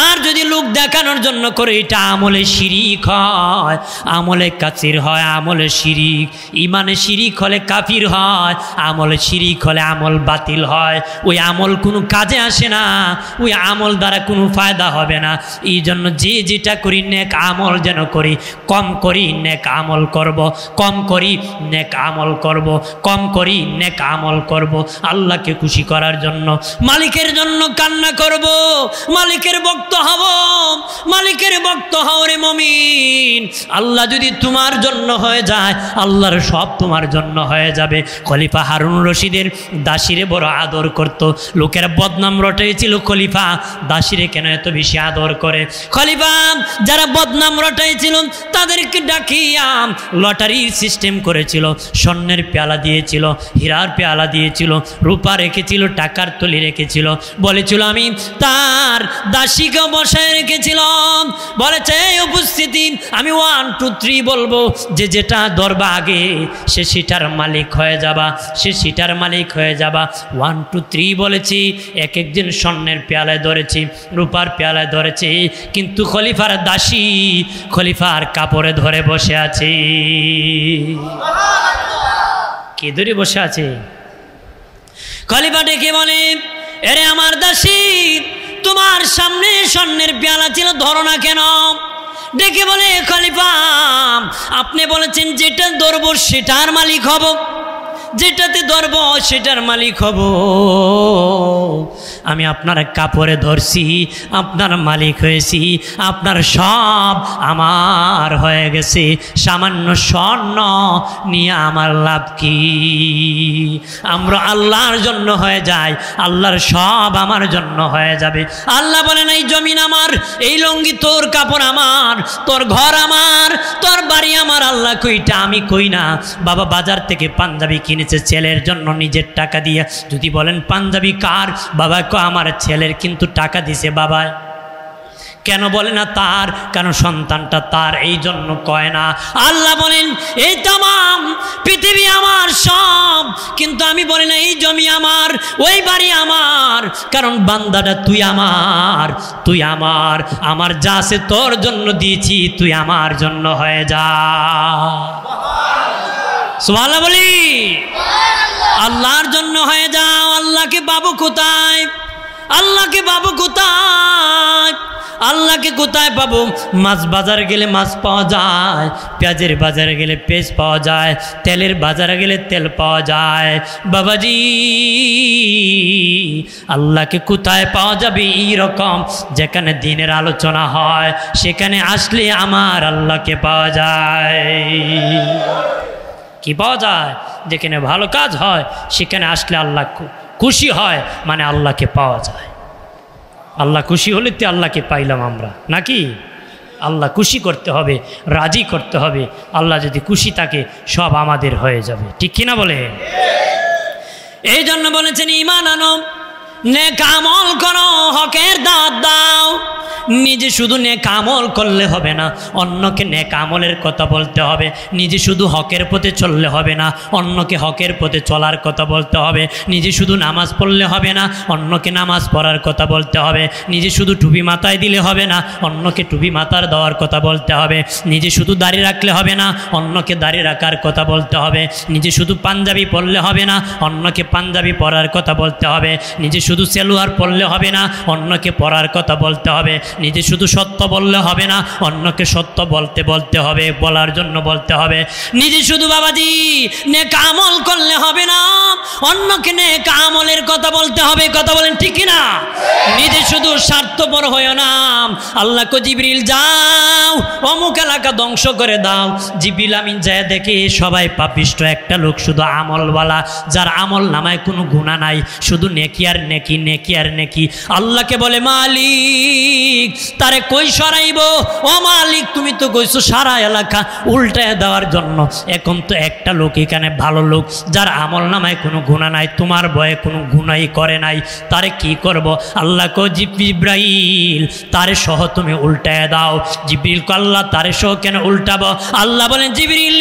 আর যদি লোক দেখানোর জন্য করে, এটা আমলে শিরিক হয়, আমলে কাচির হয়, আমলে শিরিক। ইমানে শিরিক হলে কাফির হয়, আমলে শিরিক হলে আমল বাতিল হয়। ওই আমল কোনো কাজে আসে না, ওই আমল দ্বারা কোনো ফায়দা হবে না। এই জন্য যে যেটা করি নেক আমল যেন করি, কম করি নেক আমল করব, কম করি নেক আমল করব, কম করি নেক আমল করব, আল্লাহকে খুশি করার জন্য, মালিকের জন্য কান্না করব, মালিকের ভক্ত হব, মালিকের ভক্ত হও রে মুমিন। আল্লাহ যদি তোমার জন্য হয়ে যায়, আল্লাহর সব তোমার জন্য হয়ে যাবে। খলিফা হারুন রশিদের দাসিরে বড় আদর করত। লোকেরা বদনাম রটাইছিল, খলিফা দাসিরে কেন এত বেশি আদর করে। খলিফা যারা বদনাম রটাইছিল তাদেরকে ডাকিয়া লটারির সিস্টেম করেছিল, স্বর্ণের পেয়ালা দিয়েছিল, হীরার পেয়ালা দিয়েছিল, রূপা রেখেছিল, টাকার তলি রেখেছিল। বলেছিল আমি তার দাসীকে বসায় রেখেছিলাম। বলেছে উপস্থিতি আমি 1 2 3 বলবো, যে যেটা ধরবা আগে সে সেটার মালিক হয়ে যাবা, সে সেটার মালিক হয়ে যাবা। 1 2 3 বলেছি, এক একদিন স্বর্ণের পেয়ালায় ধরেছি, রূপার পেয়ালায় ধরেছি, কিন্তু খলিফার দাসী খলিফার কাপড়ে ধরে বসে আছে। কে ধরে বসে আছে? খলিফা ডেকে বলে, এরে আমার দাসী, তোমার সামনে স্বর্ণের পেয়ালা ছিল, ধরো না কেন? ডেকে বলে, খলিফা আপনি বলেছেন যেটা ধরবো সেটার মালিক হব, যেটাতে ধরব সেটার মালিক হব। আমি আপনার কাপড়ে ধরছি, আপনার মালিক হয়েছি, আপনার সব আমার হয়ে গেছে। সামান্য স্বর্ণ নিয়ে আমার লাভ কি? আমরা আল্লাহর জন্য হয়ে যাই, আল্লাহর সব আমার জন্য হয়ে যাবে। আল্লাহ বলেন এই জমিন আমার, এই লুঙ্গি তোর, কাপড় আমার, তোর ঘর আমার, তোর বাড়ি আমার। আল্লাহ কইটা আমি কই না। বাবা বাজার থেকে পাঞ্জাবি কিনেছে ছেলের জন্য নিজের টাকা দিয়ে। যদি বলেন পাঞ্জাবি কার? বাবা কো আমার ছেলের, কিন্তু টাকা দিছে বাবা। কেন বলে না তার? কেন সন্তানটা তার, এই জন্য কয় না। আল্লাহ বলেন এই তামাম পৃথিবী আমার সব, কিন্তু আমি বলি না এই জমি আমার, ওই বাড়ি আমার, কারণ বান্দাটা তুই আমার, তুই আমার, আমার যা আছে তোর জন্য দিয়েছি, তুই আমার জন্য হয়ে যা। সুবহানাল্লাহ বলি, আল্লাহর জন্য হয়ে যাও। আল্লাহকে পাবো কোথায়? আল্লাহকে পাবো কোথায়? আল্লাহকে কোথায় পাবো? মাছ বাজারে গেলে মাছ পাওয়া যায়, পেঁয়াজের বাজারে গেলে পেঁয়াজ পাওয়া যায়, তেলের বাজারে গেলে তেল পাওয়া যায়। বাবাজি আল্লাহকে কোথায় পাওয়া যাবে? এইরকম যেখানে দিনের আলোচনা হয় সেখানে আসলে আমার আল্লাহকে পাওয়া যায়। কি পাওয়া যায়? যেখানে ভালো কাজ হয় সেখানে আসলে আল্লাহ খুশি হয়, মানে আল্লাহকে পাওয়া যায়। আল্লাহ খুশি হলে তো আল্লাহকে পাইলাম আমরা, নাকি? আল্লাহ খুশি করতে হবে, রাজি করতে হবে। আল্লাহ যদি খুশি থাকে সব আমাদের হয়ে যাবে, ঠিক কিনা বলে? এই জন্য বলেছেন ঈমান আনো, নেক আমল করো, হকের দাওয়াত দাও। নিজে শুধু নেক আমল করলে হবে না, অন্যকে নেক আমলের কথা বলতে হবে। নিজে শুধু হকের পথে চললে হবে না, অন্যকে হকের পথে চলার কথা বলতে হবে। নিজে শুধু নামাজ পড়লে হবে না, অন্যকে নামাজ পড়ার কথা বলতে হবে। নিজে শুধু টুপি মাথায় দিলে হবে না, অন্যকে টুপি মাথার দেওয়ার কথা বলতে হবে। নিজে শুধু দাড়ি রাখলে হবে না, অন্যকে দাড়ি রাখার কথা বলতে হবে। নিজে শুধু পাঞ্জাবি পরলে হবে না, অন্যকে পাঞ্জাবি পরার কথা বলতে হবে। নিজে শুধু সেলুয়ার পরলে হবে না, অন্যকে পরার কথা বলতে হবে। নিজে শুধু সত্য বললে হবে না, অন্যকে সত্য বলতে হবে, বলার জন্য বলতে হবে। নিজে শুধু বাবাজি নেক আমল করলে হবে না, অন্যকে নেক আমলের কথা বলতে হবে। কথা বলেন ঠিক কিনা? নিজে শুধু স্বার্থপর হইও না। আল্লাহ কো জিবরিল যাও অমুক এলাকা ধ্বংস করে দাও। জিবরিল আমিন যায় দেখে সবাই পাপিষ্ট, একটা লোক শুধু আমলওয়ালা, যার আমল নামায় কোনো গুনাহ নাই, শুধু নেকি আর নেকি, নেকি আর নেকি। আল্লাহকে বলে মালিক তারে কই সরাইব? ও মালিক তুমি তো কইছো সারা এলাকা উল্টায় দেওয়ার জন্য। এখন তো একটা লোক এখানে ভালো লোক, যার আমল নামায় কোনো গুনাহ নাই, তোমার ভয়ে কোনো গুনাই করে নাই, তারে কি করব? আল্লাহ কো জিবরাইল তারে সহ তুমি উল্টায় দাও। জিবরিল কো আল্লাহ তারে সহ কেন উল্টাবো? আল্লাহ বলেন জিবরিল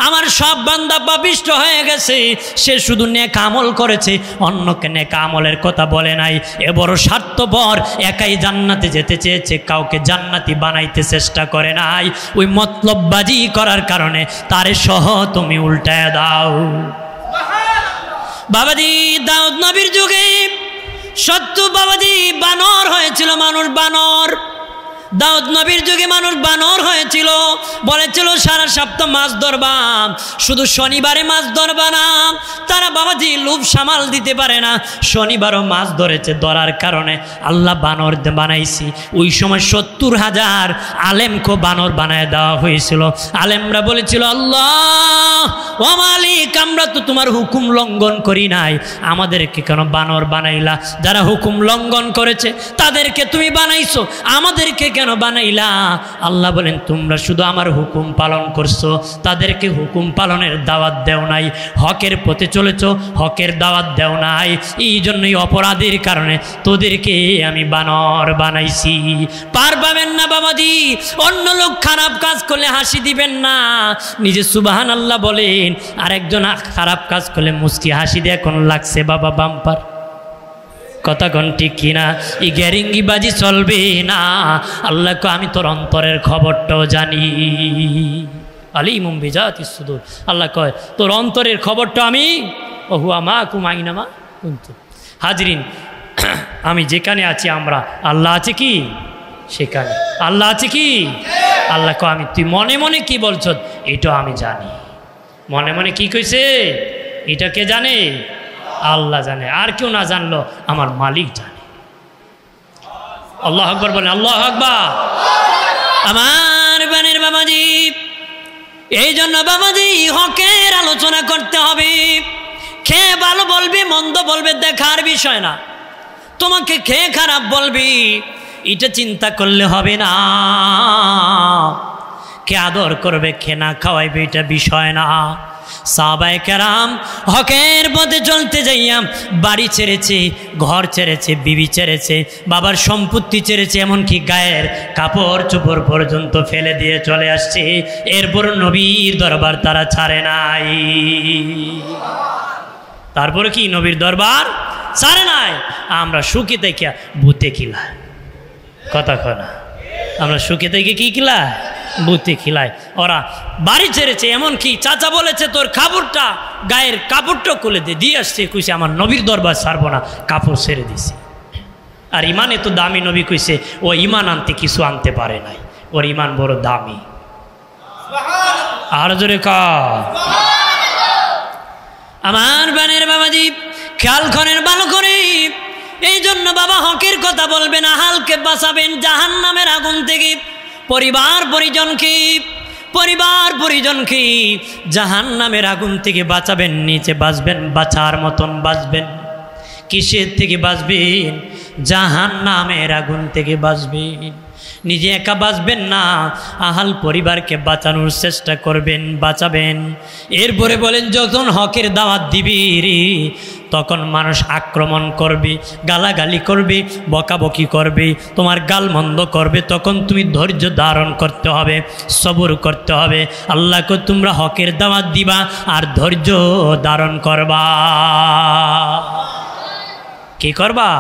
আমার সব বান্দা পাপিষ্ট হয়ে গেছে, সে শুধু নেক আমল করেছে, অন্যকে নেক আমলের কথা বলে নাই। এ বড় স্বার্থপর, একাই জান্নাতে যেতে চেয়েছে, কাউকে জান্নাতি বানাইতে চেষ্টা করে নাই। ওই মতলববাজি করার কারণে তারে সহ তুমি উল্টায় দাও। বাবাজি দাউদ নবীর যুগে সত্য বাবাজি বানর হয়েছিল, মানুষ বানর। দাউদ নবীর যুগে মানুষ বানর হয়েছিল, বলেছিল সারা সপ্তাহ মাছ ধরবা, শুধু শনিবারে মাছ ধরবা না। তারা বাবাজি লোভ সামাল দিতে পারে না, শনিবারও মাছ ধরেছে। ধরার কারণে আল্লাহ বানর বানাইছি। ওই সময় ৭০,০০০ আলেমকে বানর বানায় দেওয়া হয়েছিল। আলেমরা বলেছিল আল্লাহ ও মালিক আমরা তো তোমার হুকুম লঙ্ঘন করি নাই, আমাদেরকে কেন বানর বানাইলা? যারা হুকুম লঙ্ঘন করেছে তাদেরকে তুমি বানাইছো, আমাদেরকে কেন বানাইলা? আল্লাহ বলেন তোমরা শুধু আমার হুকুম পালন করছো, তাদেরকে হুকুম পালনের দাওয়াত দেও নাই, হকের পথে চলেছ, হকের দাওয়াত দেও নাই। এই জন্যই অপরাধের কারণে তোদেরকে আমি বানর বানাইছি। পার পাবেন না বাবাজি, অন্য লোক খারাপ কাজ করলে হাসি দিবেন না, নিজে সুবহানাল্লাহ বলেন। আরেকজন খারাপ কাজ করলে মুস্কি হাসি দিয়ে কোন লাগছে বাবা বাম্পার। কথা কোন ঠিক কিনা? এই গ্যারিঙ্গিবাজি চলবে না। আল্লাহ কো আমি তোর অন্তরের খবরটাও জানি। আলিমুম বিজাতিস সুদূর। আল্লাহ কয় তোর অন্তরের খবরটা আমি, ওহুয়া মাকুম আইনামা কুনতুম। হাজরিন আমি যেখানে আছি, আমরা আল্লাহ আছে কি সেখানে? আল্লাহ আছে কি? আল্লাহ কয় আমি তুই মনে মনে কি বলছ এটা আমি জানি। মনে মনে কি কইছে এটা কে জানে? আল্লাহ জানে। আর কেউ না জানলো আমার মালিক জানে। আল্লাহু আকবার বলেন, আল্লাহু আকবার। আমার বানের বাবাজি, এই জন্য বাবাজি হকের আলোচনা করতে হবে। খেয়ে ভালো বলবি, মন্দ বলবে দেখার বিষয় না। তোমাকে খেয়ে খারাপ বলবি এটা চিন্তা করলে হবে না। কে আদর করবে, কে না খাওয়াইবে এটা বিষয় না। সাহাবায়ে কেরাম হকের পথে চলতে যাইয়া বাড়ি ছেড়েছে, ঘর ছেড়েছে, বিবি ছেড়েছে, বাবার সম্পত্তি ছেড়েছে, এমনকি গায়ের কাপড় চোপড় পর্যন্ত ফেলে দিয়ে চলে আসছে। এরপর নবীর দরবার তারা ছাড়ে নাই। তারপরে কি নবীর দরবার ছাড়ে নাই? আমরা সুখে থেকে ভূতে কিলা কথা কয় না, আমরা সুখে থেকে কি কিলায়? ভূতে খিলায়। ওরা বাড়ি ছেড়েছে, এমনকি চাচা বলেছে তোর কাপড়টা, গায়ের কাপড়টা খুলে দিয়ে আসছে, কইছে আমার নবীর দরবার ছাড়বো না, কাপড় ছেড়ে দিছে। আর ইমান এত দামি, নবী কইছে ও ইমান আনতে কিছু আনতে পারে নাই, ওর ইমান বড় দামি। আর জোরে কা আমার বানের বাবাজি খেয়াল করেন ভালো করে। এই জন্য বাবা হকের কথা বলবেন, আহালকে বাঁচাবেন জাহান্নামের আগুন থেকে, পরিবার পরিজনকে জাহান্নামের আগুন থেকে বাঁচাবেন, নিচে বাঁচবেন, বাঁচার মতন বাঁচবেন। কিসের থেকে বাঁচবেন? জাহান্নামের আগুন থেকে বাঁচবেন। নিজে একা বাঁচবেন না, আহাল পরিবারকে বাঁচানোর চেষ্টা করবেন, বাঁচাবেন। এরপরে বলেন যখন হকের দাওয়াত দিবি তখন মানুষ আক্রমণ করবে, গালাগালি করবে, বকাবকি করবে, তোমার গালমন্দ করবে, তখন তুমি ধৈর্য ধারণ করতে হবে, সবর করতে হবে। আল্লাহকে তোমরা হকের দাওয়াত দিবা আর ধৈর্য ধারণ করবা। কি করবা?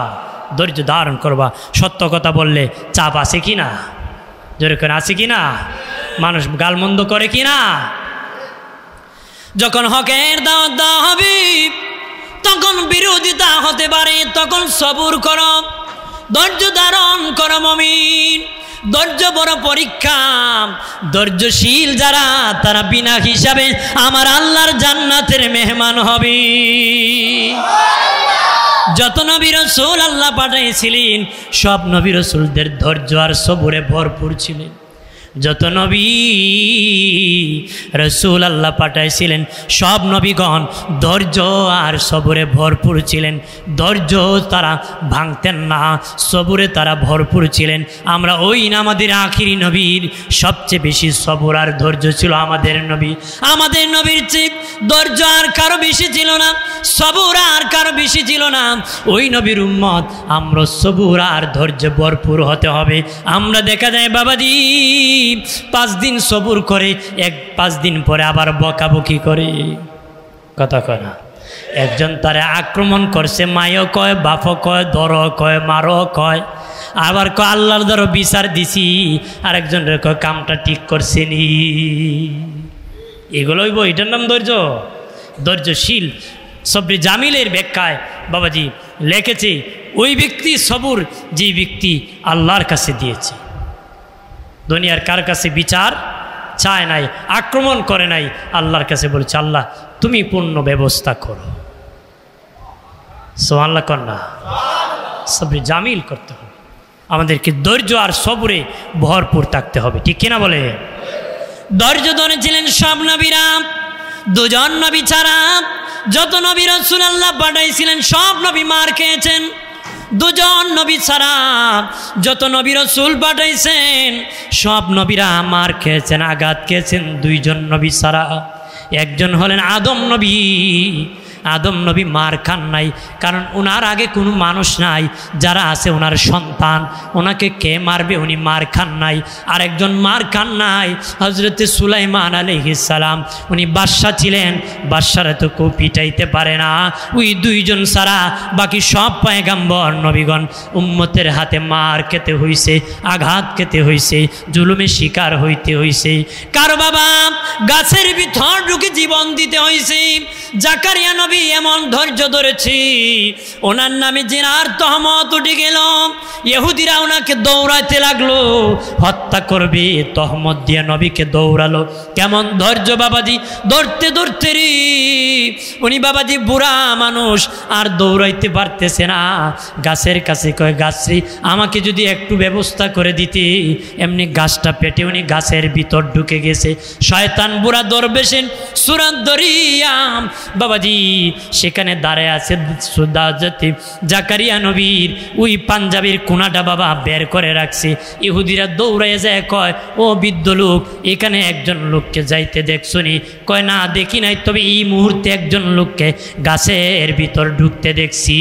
ধৈর্য ধারণ করবা। সত্য কথা বললে চাপ আছে কি না? জোরে করে আছে কি না? মানুষ গালমন্দ করে কি না? যখন হকের দাওয়াত দেওয়া হবে তখন বিরোধিতা হতে পারে, তখন সবুর করো, ধৈর্য ধারণ করো মুমিন। ধৈর্য বড় পরীক্ষা। ধৈর্যশীল যারা তারা বিনা হিসাবে আমার আল্লাহর জান্নাতের মেহমান হবে। যত নবী রাসূল আল্লাহ পাঠাইছিলেন সব নবী রাসূলদের ধৈর্য আর সবরে ভরপুর ছিলেন। যত নবী রাসূল আল্লাহ পাঠাইছিলেন সব নবীগণ ধৈর্য আর সবরে ভরপুর ছিলেন। ধৈর্য তারা ভাঙতেন না, সবরে তারা ভরপুর ছিলেন। আমরা ওই না আমাদের আখিরি নবীর সবচেয়ে বেশি সবর আর ধৈর্য ছিল আমাদের নবী। আমাদের নবীর চেয়ে ধৈর্য আর কারো বেশি ছিল না, সবর আর কারো বেশি ছিল না। ওই নবীর উম্মত আমরা সবর আর ধৈর্য ভরপুর হতে হবে। আমরা দেখা যায় বাবাজি 5 দিন সবুর করে, 5 দিন পরে আবার বকাবকি করে, কথা কয় না। একজন তারে আক্রমণ করছে, মায়ও কয়, বাপও কয়, দর কয়, মারও কয়, আবার কয় আল্লাহর দ্বারা বিচার দিছি, আরেকজন কয় কামটা ঠিক করছে নি। এগুলোই এটার নাম ধৈর্য। ধৈর্যশীল সবরি জামিলের ব্যাখ্যায় বাবাজি লিখেছে ওই ব্যক্তি সবুর যে ব্যক্তি আল্লাহর কাছে দিয়েছে, দুনিয়ার কার কাছে বিচার চায় নাই, আক্রমণ করে নাই, আল্লাহর কাছে বলেছে আল্লাহ তুমি পূর্ণ ব্যবস্থা করো। সুবহানাল্লাহ কন্যা সবরি জামিল করতে হবে। আমাদেরকে ধৈর্য আর সবরে ভরপুর থাকতে হবে, ঠিক কিনা বলে? ধৈর্য ধরেছিলেন সব নবীরা, 2 জন নবী ছাড়া যত নবী রাসূল আল্লাহ পাঠাইছিলেন সব নবী মার খেয়েছেন। 2 জন নবী ছাড়া যত নবী রাসূল পাঠাইছেন সব নবীরা মার খেয়েছেন, আঘাত খেয়েছেন। 2 জন নবী ছাড়া, একজন হলেন আদম নবী। আদম নবী মার খান নাই, কারণ ওনার আগে কোনো মানুষ নাই, যারা আছে ওনার সন্তান, ওনাকে কে মারবে, উনি মার খান নাই। আর একজন মার খান নাই হযরতে সুলাইমান আলাইহিস সালাম, উনি বাদশা ছিলেন, বাদশারা তো কেউ পিটাইতে পারে না। ওই 2 জন ছাড়া বাকি সব পয়গম্বর নবীগণ উম্মতের হাতে মার খেতে হইছে, আঘাত খেতে হইছে, জুলুমে শিকার হইতে হইছে। কারো বাবা গাছের ভিতর ঢুকে জীবন দিতে হইছে। জাকারিয়া নবী এমন ধৈর্য ধরেছি, ওনার নামে জিনার তহমত উঠে গেল, ইহুদিরা ওনাকে দৌড়াইতে লাগলো, হত্যা করবে তহমত দিয়ে নবীকে দৌড়ালো। কেমন ধৈর্য বাবাজি, ধরতে ধরতে রে উনি বাবাজি বুড়া মানুষ, আর দৌড়াইতে পারতেছে না। গাছের কাছে কয়, গাছরি আমাকে যদি একটু ব্যবস্থা করে দিতে। এমনি গাছটা পেটে উনি গাছের ভিতর ঢুকে গেছে। শয়তান বুড়া দরবেশের সুরাত দরিয়াম বাবাজি সেখানে দাঁড়ায় আছে। জাকারিয়া নবীর ওই পাঞ্জাবির কোনাটা বাবা বের করে রাখছে। ইহুদিরা দৌড়ায় যায়, কয় ও বৃদ্ধ লোক, এখানে একজন লোককে যাইতে দেখছনি? কয় না দেখি নাই, তবে এই মুহূর্তে একজন লোককে গাছের ভিতর ঢুকতে দেখছি।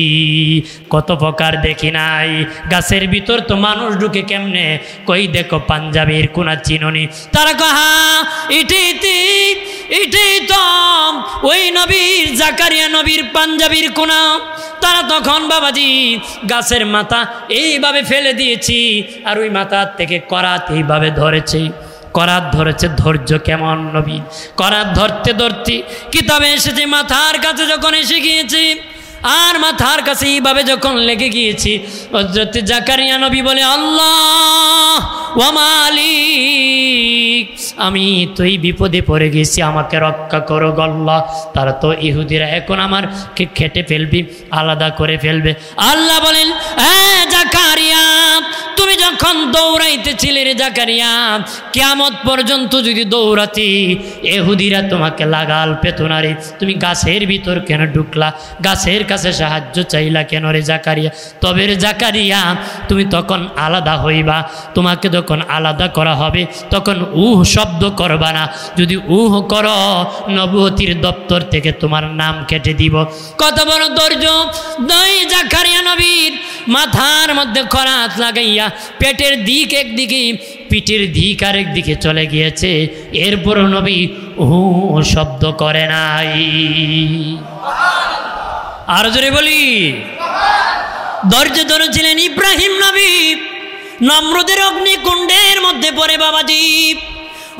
কত প্রকার দেখি নাই, গাছের ভিতর তো মানুষ ঢুকে কেমনে? কই দেখো পাঞ্জাবির কোনা চিননি? তারা কহা এটাই তো ওই নবীর জাকারিয়া নবীর পাঞ্জাবির কোনা। তারা তখন বাবাজি গাছের মাথা এইভাবে ফেলে দিয়েছি, আর ওই মাথার থেকে করাত এইভাবে ধরেছে। করাত ধরেছে, ধৈর্য কেমন নবী! করাত ধরতে ধরতে কিতাবে এসেছে মাথার কাছে যখন এসে গিয়েছে, আর মাথার কাছে এইভাবে যখন লেগে গিয়েছি, হযরত জাকারিয়া নবী বলে, আল্লাহ ওয়া মালিক, আমি তো এই বিপদে পড়ে গেছি, আমাকে রক্ষা করো আল্লাহ। তারা তো ইহুদিরা এখন আমারকে খেটে ফেলবি, আলাদা করে ফেলবে। আল্লাহ বলেন, হ্যাঁ জাকারিয়া, তুমি যখন দৌড়াইতেছিলে রে জাকারিয়া, কিয়ামত পর্যন্ত যদি দৌড়াতি, ইহুদিরা তোমাকে লাগাল পেত না রে। তুমি গাছের ভিতর কেন ঢুকলা? গাছের কাছে সাহায্য চাইলা কেন রে জাকারিয়া? তবে রে জাকারিয়া, তুমি তখন আলাদা হইবা। তোমাকে যখন আলাদা করা হবে তখন শব্দ করবা না। যদি করো, নবুয়তির দপ্তর থেকে তোমার নাম কেটে দিব। কত বড় ধৈর্য! জাকারিয়া নবীর মাথার মধ্যে করাত লাগাইয়া পেটের দিক একদিকে, পিঠের দিক আরেক দিকে চলে গিয়েছে। এরপরও নবী শব্দ করে নাই। আর জোরে বলি, ধৈর্য ধরেছিলেন ইব্রাহিম নবী। নমরুদের অগ্নিকুণ্ডের মধ্যে পড়ে বাবাজি,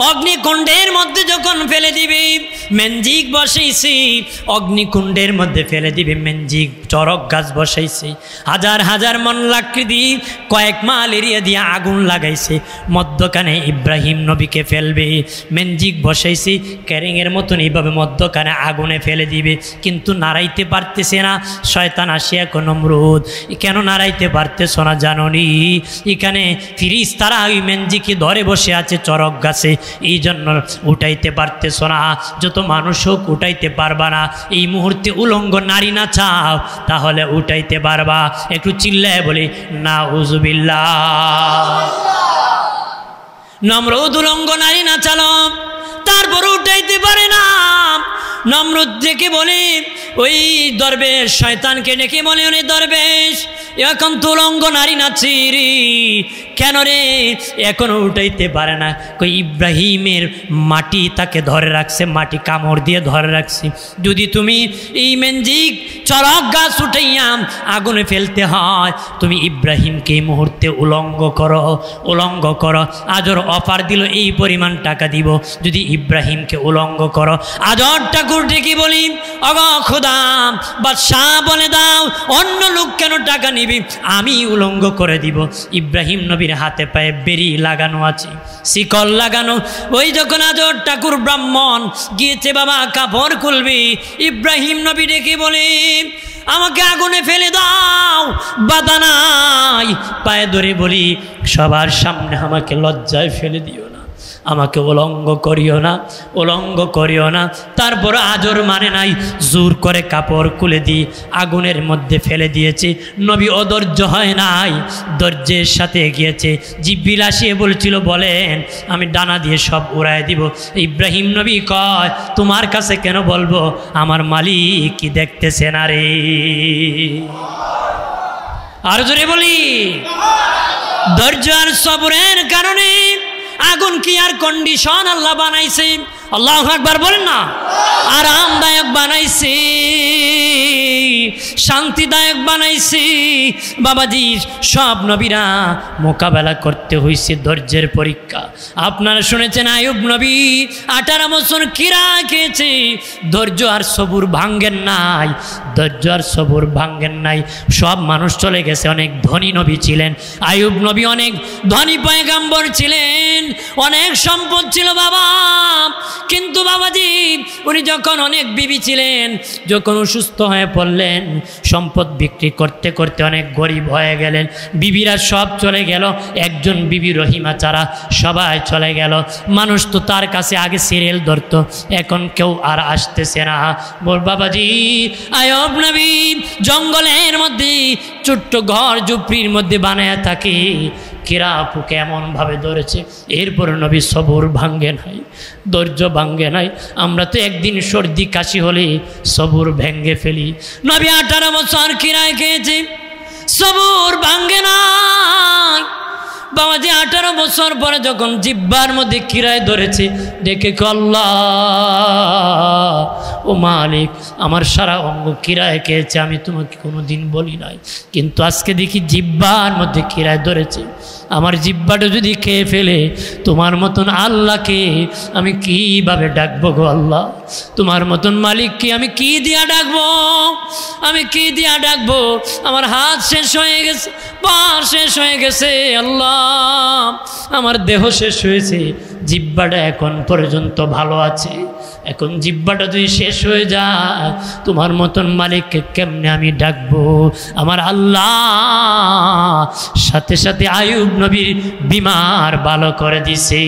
অগ্নিকুণ্ডের মধ্যে যখন ফেলে দিবে, মেনজিক বসাইছি, অগ্নিকুণ্ডের মধ্যে ফেলে দিবে, মেনজিক চরক গাছ বসাইছে, হাজার হাজার মন লাকড়ি কয়েক মাইল এরিয়া দিয়ে আগুন লাগাইছে, মধ্যখানে ইব্রাহিম নবীকে ফেলবে। মেনজিক বসাইছি ক্যারিংয়ের মতন এইভাবে মধ্যখানে আগুনে ফেলে দিবে, কিন্তু নাড়াইতে পারতেছে না। শয়তান আসিয়া কোন নমরুদ, কেন নাড়াইতে পারতেছ না জাননি? এখানে ফিরিস্তারা ওই মেনজিকে ধরে বসে আছে চরক গাছে, এই জন্য উঠাইতে পারতেছ না। যত মানুষ হোক উঠাইতে পারবা না। এই মুহূর্তে উলঙ্গ নারী না চাও, তাহলে উঠাইতে পারবা। একটু চিল্লায় বলি নাউজুবিল্লাহ। নমরুদ উলঙ্গ নারী না চালো, তারপর উঠাইতে পারে না। নমরুদ ডেকে বলে, ওই দরবেশ শয়তানকে ডেকে বলে, ওরে দরবেশ, এখন তো উলঙ্গ নারী নাচি রে, কেন রে এখনো উঠাইতে পারে না? কই ইব্রাহিমের মাটি তাকে ধরে রাখছে, মাটি কামড় দিয়ে ধরে রাখছে। যদি তুমি এই মেনজিক চরক গাছ উঠাইয়া আগুনে ফেলতে হয়, তুমি ইব্রাহিমকে এই মুহূর্তে উলঙ্গ করো, উলঙ্গ করো। আজর অফার দিল, এই পরিমাণ টাকা দিব যদি ইব্রাহিমকে উলঙ্গ করো। আজর ঠাকুর ডেকে বলি, অগ খোদা বাদশাহ বলে দাও, অন্য লোক কেন টাকা নিবি, আমি উলঙ্গ করে দিব। ইব্রাহিম নবীর হাতে পায়ে বেরি লাগানো আছে, শিকল লাগানো। ওই যখন আজর ঠাকুর ব্রাহ্মণ গিয়েছে বাবা কাপড় খুলবি, ইব্রাহিম নবী ডেকে বলে, আমাকে আগুনে ফেলে দাও, বাধা নাই। পায়ে ধরে বলি, সবার সামনে আমাকে লজ্জায় ফেলে দিও না, আমাকে উলঙ্গ করিও না, উলঙ্গ করিও না। তারপর আজর মানে নাই, জোর করে কাপড় খুলে দিয়ে আগুনের মধ্যে ফেলে দিয়েছে। নবী অধৈর্য হয় নাই, ধৈর্যের সাথে গিয়েছে। জিব্রিল আসিয়ে বলছিল, বলেন আমি ডানা দিয়ে সব উড়ায় দিব। ইব্রাহিম নবী কয়, তোমার কাছে কেন বলবো, আমার মালিক কি দেখতেছে না রে? আর জোরে বলি, ধৈর্য আর সবরের কারণে আগুন কি আর কন্ডিশন আল্লাহ বানাইছে। আল্লাহু আকবার বলেন না, আরামদায়ক বানাইছে। শান্তিদায়ক বানাইছি। বাবাজি সব নবীরা মোকাবেলা করতে হয়েছে ধৈর্যের পরীক্ষা। আপনারা শুনেছেন আইয়ুব নবী 18 বছর কিরা খেয়েছে, ধৈর্য আর সবুর ভাঙ্গেন নাই, ধৈর্য আর সবুর ভাঙ্গেন নাই। সব মানুষ চলে গেছে, অনেক ধনী নবী ছিলেন, আইয়ুব নবী অনেক ধনী পয়গাম্বর ছিলেন, অনেক সম্পদ ছিল বাবা। কিন্তু বাবাজি উনি যখন অনেক বিবি ছিলেন, যখন অসুস্থ হয়ে পড়লেন, সম্পদ বিক্রি করতে করতে অনেক গরিব হয়ে গেলেন, বিবিরা সব চলে গেল, একজন বিবি রহিমা ছাড়া সবাই চলে গেল। মানুষ তো তার কাছে আগে সিরিয়াল ধরত, এখন কেউ আর আসতেছে না। বল বাবাজি আইয়ুব নবী জঙ্গলের মধ্যে ছোট্ট ঘর ঝুপড়ির মধ্যে বানায় থাকে, কিরা আপুকে এমনভাবে ধরেছে, এরপর নবী সবর ভাঙ্গে নাই, ধৈর্য ভাঙ্গে নাই। আমরা তো একদিন সর্দি কাশি হলে সবর ভেঙ্গে ফেলি। নবী 18 বছর কিরায় খেয়েছে, সবর ভাঙ্গে নাই। বাবাজি 18 বছর পরে যখন জিব্বার মধ্যে কিরায় ধরেছে, ডেকে আল্লাহ ও মালিক আমার সারা অঙ্গ কিরায় খেয়েছে, আমি তোমাকে কোনোদিন বলি নাই, কিন্তু আজকে দেখি জিব্বার মধ্যে কিরায় ধরেছে, আমার জিব্বাটা যদি খেয়ে ফেলে তোমার মতন আল্লাহকে আমি কিভাবে ডাকবো গো আল্লাহ, তোমার মতন মালিককে আমি কি দিয়া ডাকবো, আমি কি দিয়া ডাকবো? আমার হাত শেষ হয়ে গেছে, পা শেষ হয়ে গেছে আল্লাহ, আমার দেহ শেষ হয়েছে, জিব্বাটা এখন পর্যন্ত ভালো আছে, এখন জিব্বাটা যদি শেষ হয়ে যায় তোমার মতন মালিককে কেমনে আমি ডাকবো? আমার আল্লাহ সাথে সাথে আইয়ুব নবীর বিমার ভালো করে দিছে।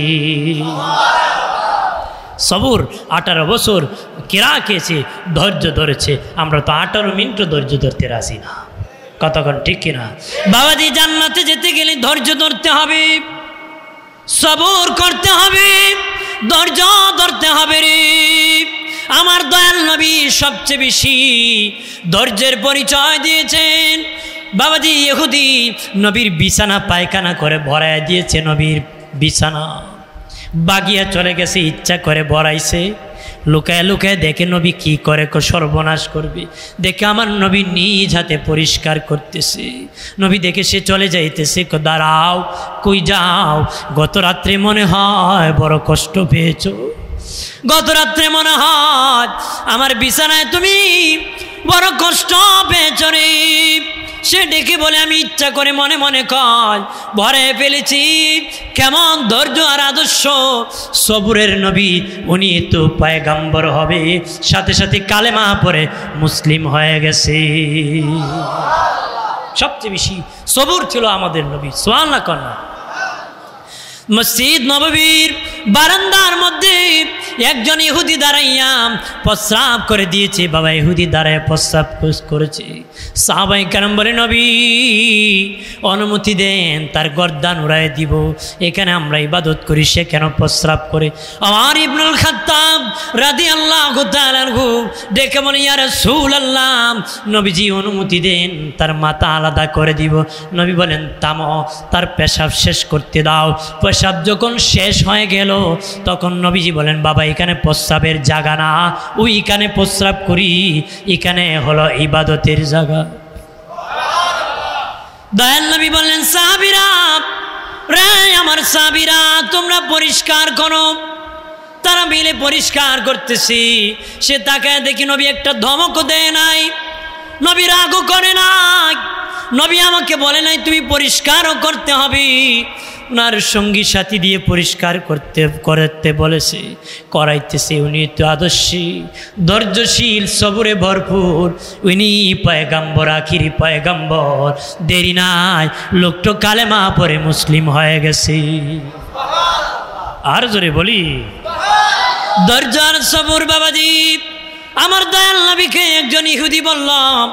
সবুর 18 বছর কিরা খেয়েছে, ধৈর্য ধরেছে। আমরা তো 18 মিনিট ধৈর্য ধরতে রাজি না, কতক্ষণ ঠিক কিনা? বাবাজি জান্নাতে যেতে গেলে ধৈর্য ধরতে হবে, সবুর করতে হবে, ধৈর্য ধরতে হবে রে। আমার দয়াল নবী সবচেয়ে বেশি ধৈর্যের পরিচয় দিয়েছেন। বাবাজি ইহুদি নবীর বিছানা পায়খানা করে ভরায় দিয়েছে, নবীর বিছানা বাগিয়া চলে গেছে, ইচ্ছা করে ভরাইছে, লুকায় লুকায় দেখে নবী কি করে সর্বনাশ করবে, দেখে আমার নবী নিজ হাতে পরিষ্কার করতেছে। নবী দেখে সে চলে যাইতেছে, দাঁড়াও, কই যাও? গত রাত্রে মনে হয় বড় কষ্ট পেয়েছ, গত রাত্রে মনে হয় আমার বিছানায় তুমি বড় কষ্ট পেয়েছ রে। সে ডেকে বলে আমি ইচ্ছা করে মনে মনে কয় ভরে ফেলেছি। কেমন ধৈর্য আর আদর্শ সবুরের নবী, উনি তো পয়গাম্বর হবে, সাথে সাথে কালেমা পড়ে মুসলিম হয়ে গেছে। সবচেয়ে বেশি সবুর ছিল আমাদের নবী, সুবহানাল্লাহ কন্যা। মসজিদ নববীর বারান্দার মধ্যে একজন ইহুদি দাঁড়াইয়া প্রস্রাব করে দিয়েছে। বাবা ইহুদি দাঁড়ায় প্রস্রাব করেছে। সাহাবায়ে কেরাম বলে নবী অনুমতি দেন, তার গর্দান উড়াই দিব, এখানে আমরা ইবাদত করি, সে কেন প্রস্রাব করে? আমার ইবনুল খাত্তাব রাদিয়াল্লাহু তাআলা আনহু ডেকে বলে ইয়া রাসূলুল্লাহ, নবীজি অনুমতি দেন, তার মাথা আলাদা করে দিব। নবী বলেন থামো, তার পেশাব শেষ করতে দাও। পেশাব যখন শেষ হয়ে গেল তখন নবীজি বলেন বাবা এখানে প্রস্রাবের জায়গা না, ওইখানে প্রস্রাব করি, এখানে হলো ইবাদতের জায়গা। দয়াল নবী বললেন সাহাবীরা রে, আমার সাহাবীরা তোমরা পরিষ্কার করো। তারা মিলে পরিষ্কার করতেছি। সে তাকায় দেখি নবী একটা ধমকও দেয় নাই, নবী রাগও করে নাই, নবী আমাকে বলে নাই তুমি পরিষ্কারও করতে হবে। ওনার সঙ্গী সাথী দিয়ে পরিষ্কার করতে বলেছে, করাইতেছে। উনি তো আদর্শী, ধৈর্যশীল, সবরে ভরপুর, উনি পয়গাম্বর, আখিরি পয়গাম্বর। দেরি নাই, লোকটা কালেমা পরে মুসলিম হয়ে গেছে। আর জোরে বলি ধৈর্য আর সবর। বাবাজি আমার দয়াল নবীকে একজন ইহুদি বললাম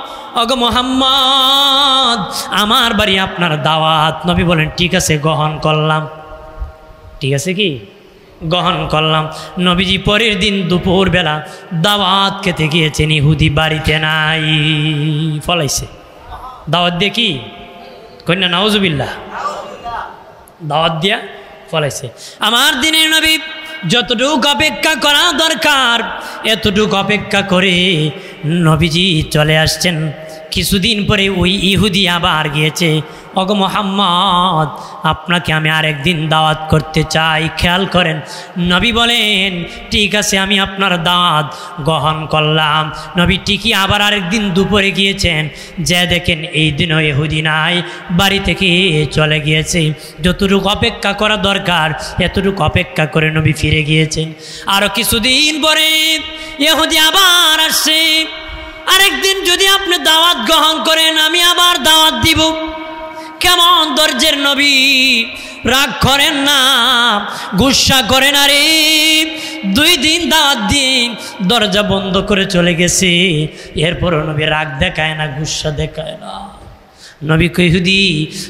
ওগো মুহাম্মদ আমার বাড়ি আপনার দাওয়াত। নবী বলেন ঠিক আছে গ্রহণ করলাম। ঠিক আছে কি গ্রহণ করলাম। নবীজি পরের দিন দুপুর বেলা দাওয়াত খেতে গিয়েছেন, ইহুদি বাড়িতে নাই, ফলাইছে। দাওয়াত দিয়ে কি কন্যা নাউজুবিল্লাহ, দাওয়াত দিয়া ফলাইছে। আমার দিনের নবী যতটুকু অপেক্ষা করা দরকার এতটুকু অপেক্ষা করে নবীজি চলে আসছেন কিছুদিন পরে ওই ইহুদি আবার গিয়েছে, ওগো মুহাম্মদ, আপনাকে আমি আরেকদিন দাওয়াত করতে চাই। খেয়াল করেন, নবী বলেন ঠিক আছে, আমি আপনার দাওয়াত গ্রহণ করলাম। নবী ঠিকই আবার আরেকদিন দুপুরে গিয়েছেন, যে দেখেন এই দিনও ইহুদি নাই, বাড়ি থেকে চলে গিয়েছে। যতটুকু অপেক্ষা করা দরকার এতটুকু অপেক্ষা করে নবী ফিরে গিয়েছেন। আরও কিছুদিন পরে ইহুদি আবার আসছে, আরেকদিন যদি আপনি দাওয়াত গ্রহণ করেন আমি আবার দাওয়াত দিব। কেমন ধৈর্যের নবী, রাগ করেন না, গুসা করেন না রে। 2 দিন দাওয়াত দিন দরজা বন্ধ করে চলে গেছে, এরপরও নবী রাগ দেখায় না, গুসা দেখায় না। নবী কই, ইহুদি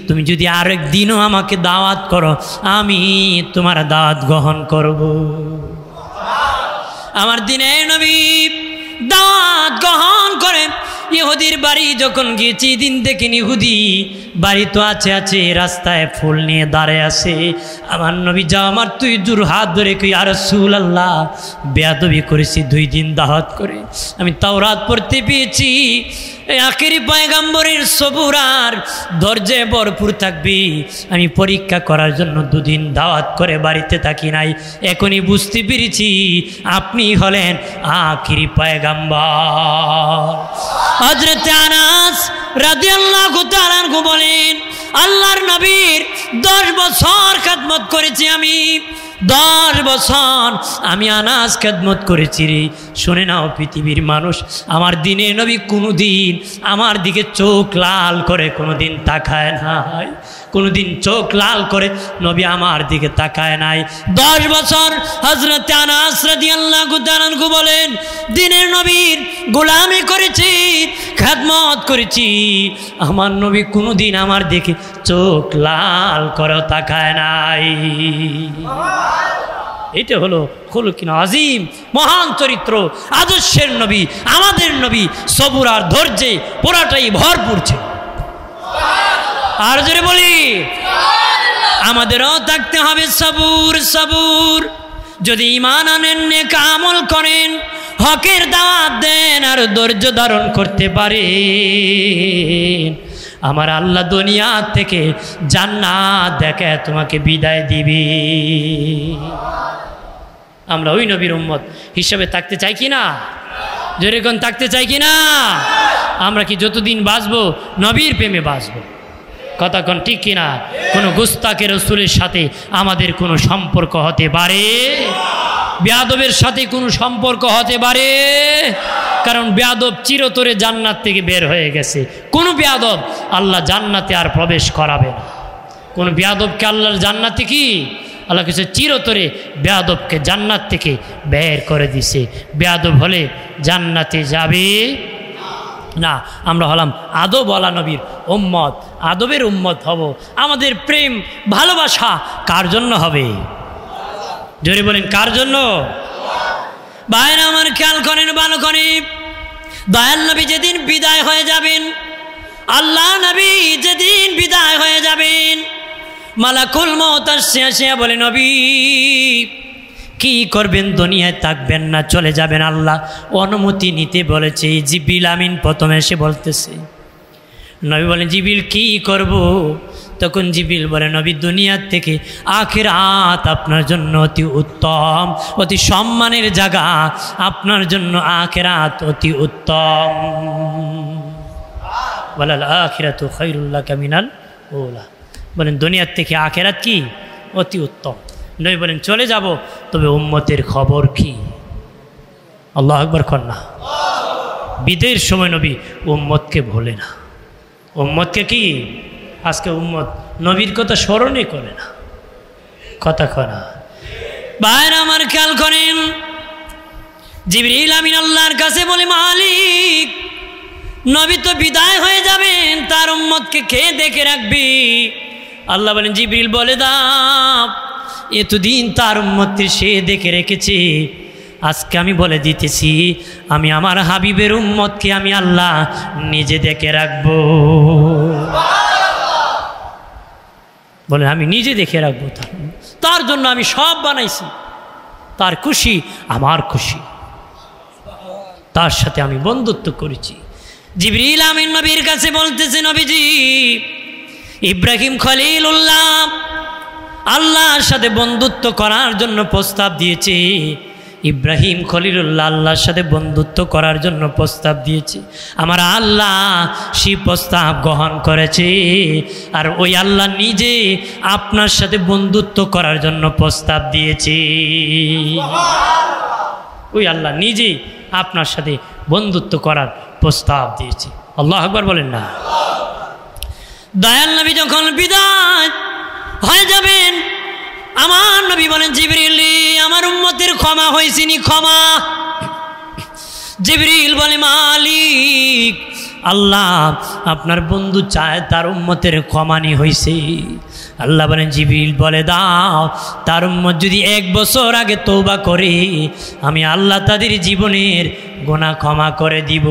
তুমি যদি আরেকদিনও আমাকে দাওয়াত করো আমি তোমার দাওয়াত গ্রহণ করব। আমার দিনে নবী দাওয়াত গ্রহণ করে ইহুদির বাড়ি যখন গিয়েছি, দিন দেখেন ইহুদি বাড়ি তো আছে, রাস্তায় ফুল নিয়ে দাঁড়ায় আছে। আমার নবী যা আমার তুই দূর হাত ধরে কই, আর রাসূলুল্লাহ বেয়াদবি করেছি 2 দিন দাওয়াত করে, আমি তাওরাত পড়তে পেয়েছি। এই আখেরি পয়গম্বরের সবুর আর ধৈর্যে ভরপুর থাকবি, আমি পরীক্ষা করার জন্য 2 দিন দাওয়াত করে বাড়িতে থাকি নাই। এখনই বুঝতে পেরেছি আপনি হলেন আখেরি পয়গম্বর। হযরত আনাস রাদিয়াল্লাহু তাআলা আনহু বলেন, আল্লাহর নবীর 10 বছর খেদমত করেছি আমি, 10 বছর আমি আনাস খেদমত করেছি রে। শুনে নাও পৃথিবীর মানুষ, আমার দিনে নবী কোনোদিন আমার দিকে চোখ লাল করে কোনোদিন তাকায় নাই, কোনোদিন চোখ লাল করে নবী আমার দিকে তাকায় নাই। 10 বছর হযরত আনাস রাদিয়াল্লাহু তাআলা আনহু বলেন, দিনের নবীর গোলামি করেছি, খেদমত করেছি, আমার নবী কোনোদিন আমার দিকে চোখ লাল করে তাকায় নাই। এটা হলো খুলুকিন আজিম, মহান চরিত্র, আদর্শের নবী, আমাদের নবী সবুর আর ধৈর্যে পুরাটাই ভরপুর ছিল। আর জোরে বলি, আমাদেরও থাকতে হবে সবুর। সবুর যদি ঈমান আনেন, নেক আমল করেন, হকের দাওয়াত দেন আর ধৈর্য ধারণ করতে পারেন, আমার আল্লাহ দুনিয়া থেকে জান্নাত দেখে তোমাকে বিদায় দিবে। আমরা ওই নবীর উম্মত হিসেবে থাকতে চাই কি না? যেরকম থাকতে চাই কি না? আমরা কি যতদিন বাঁচবো নবীর প্রেমে বাঁচবো? কথা কোন ঠিক কিনা? কোনো গুস্তাখের রাসূলের সাথে আমাদের কোনো সম্পর্ক হতে পারে? বেয়াদবের সাথে কোনো সম্পর্ক হতে পারে? কারণ বেয়াদব চিরতরে জান্নাত থেকে বের হয়ে গেছে। কোনো বেয়াদব আল্লাহ জান্নাতে আর প্রবেশ করাবে না। কোনো বেয়াদবকে আল্লাহর জান্নাতে কি আল্লাহ কিছু চিরতরে বেয়াদবকে জান্নাত থেকে বের করে দিছে। বেয়াদব হলে জান্নাতে যাবে না। আমরা হলাম আদবওয়ালা নবীর উম্মত, আদবের উম্মত হব। আমাদের প্রেম ভালোবাসা কার জন্য হবে? জোরে বলেন, কার জন্য? ভাইরা আমার খেয়াল করেন ভালো করে, দয়াল নবী যেদিন বিদায় হয়ে যাবেন, আল্লাহ নবী যেদিন বিদায় হয়ে যাবেন, মালাকুল মউত আসিয়া বলে, নবী কি করবেন? দুনিয়ায় থাকবেন না, চলে যাবেন। আল্লাহ অনুমতি নিতে বলেছে। জিবরিল আমিন প্রথমে এসে বলতেছে। নবী বলেন, জিবরিল কি করব? তখন জিবরিল বলে, নবী দুনিয়ার থেকে আখিরাত আপনার জন্য অতি উত্তম, অতি সম্মানের জায়গা, আপনার জন্য আখিরাত অতি উত্তম। ওয়ালাল আখিরাতু খায়রুল লাকা মিনাল উলা। বলেন দুনিয়ার থেকে আখিরাত কি? অতি উত্তম। নবী বলেন, চলে যাব, তবে উম্মতের খবর কি? আল্লাহু আকবার কন্যা। বিদায়ের সময় নবী উম্মতকে ভোলে না। উম্মতকে কি? আজকে উম্মত নবীর কথা স্মরণই করে না। কথা কনা ভাইরা আমার খেয়াল করেন, জিবরিল আমিন আল্লাহর কাছে বলে, মালিক নবী তো বিদায় হয়ে যাবেন, তার উম্মতকে কে দেখে রাখবি? আল্লাহ বলেন, জিবরিল বলে দাও, এতদিন তার উম্মতকে সে দেখে রেখেছে, আজকে আমি বলে দিতেছি, আমি আমার হাবিবের উম্মতকে আমি আল্লাহ নিজে দেখে রাখবো। বলে, আমি নিজে দেখে রাখবো, তার জন্য আমি সব বানাইছি। তার খুশি আমার খুশি, তার সাথে আমি বন্ধুত্ব করেছি। জিবরিল আমিন নবীর কাছে বলতেছে, নবীজি ইব্রাহিম খলিলুল্লাহ আল্লাহর সাথে বন্ধুত্ব করার জন্য প্রস্তাব দিয়েছে। ইব্রাহিম খলিলুল্লাহ আল্লাহর সাথে বন্ধুত্ব করার জন্য প্রস্তাব দিয়েছে। আমার আল্লাহ সেই প্রস্তাব গ্রহণ করেছে। আর ওই আল্লাহ নিজে আপনার সাথে বন্ধুত্ব করার জন্য প্রস্তাব দিয়েছে। ওই আল্লাহ নিজেই আপনার সাথে বন্ধুত্ব করার প্রস্তাব দিয়েছে। আল্লাহু আকবার বলেন না। দয়াল নবী যখন বিদায় হয়ে যাবেন, আমার নবী বলেন, জিবরিল আমার উম্মতের ক্ষমা হয়েছিনি, ক্ষমা। জিবরিল বলে, মালিক আল্লাহ আপনার বন্ধু চায় তার উম্মতের ক্ষমানি হয়েছে। আল্লাহ বলেন, জিবরিল বলে দাও, তার উম্মত যদি 1 বছর আগে তওবা করে আমি আল্লাহ তাদের জীবনের গুনাহ ক্ষমা করে দিব।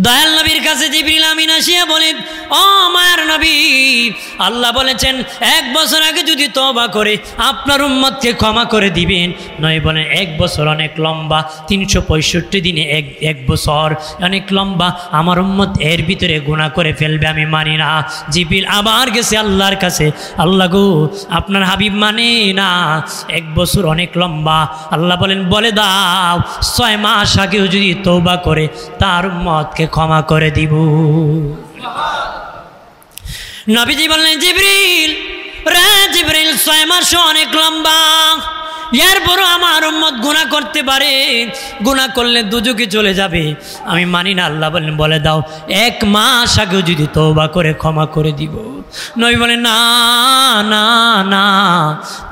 দয়াল নবীর কাছে জিবরিল আমিন আসিয়া বলেন, ও মায়ার নবী, আল্লাহ বলেছেন 1 বছর আগে যদি তওবা করে আপনার উম্মতকে ক্ষমা করে দিবেন। নয় বলেন 1 বছর অনেক লম্বা, 365 দিনে এক বছর অনেক লম্বা, আমার উম্মত এর ভিতরে গুনাহ করে ফেলবে, আমি মানি না। জিবরিল আবার গেছে আল্লাহর কাছে, আল্লাহ গো আপনার হাবিব মানে না, 1 বছর অনেক লম্বা। আল্লাহ বলেন, বলে দাও 6 মাস আগেও যদি তওবা করে তার উম্মতকে ক্ষমা করে দিব। নবীজি বললেন, জিবরিল রে জিবরিল 6 মাস অনেক লম্বা, এরপরও আমার উম্মত গুনাহ করতে পারে, গুনাহ করলে দুজকে চলে যাবে, আমি মানি না। আল্লাহ বলেন, বলে দাও 1 মাস আগেও যদি তওবা করে ক্ষমা করে দিব। নবী বলেন, না না না,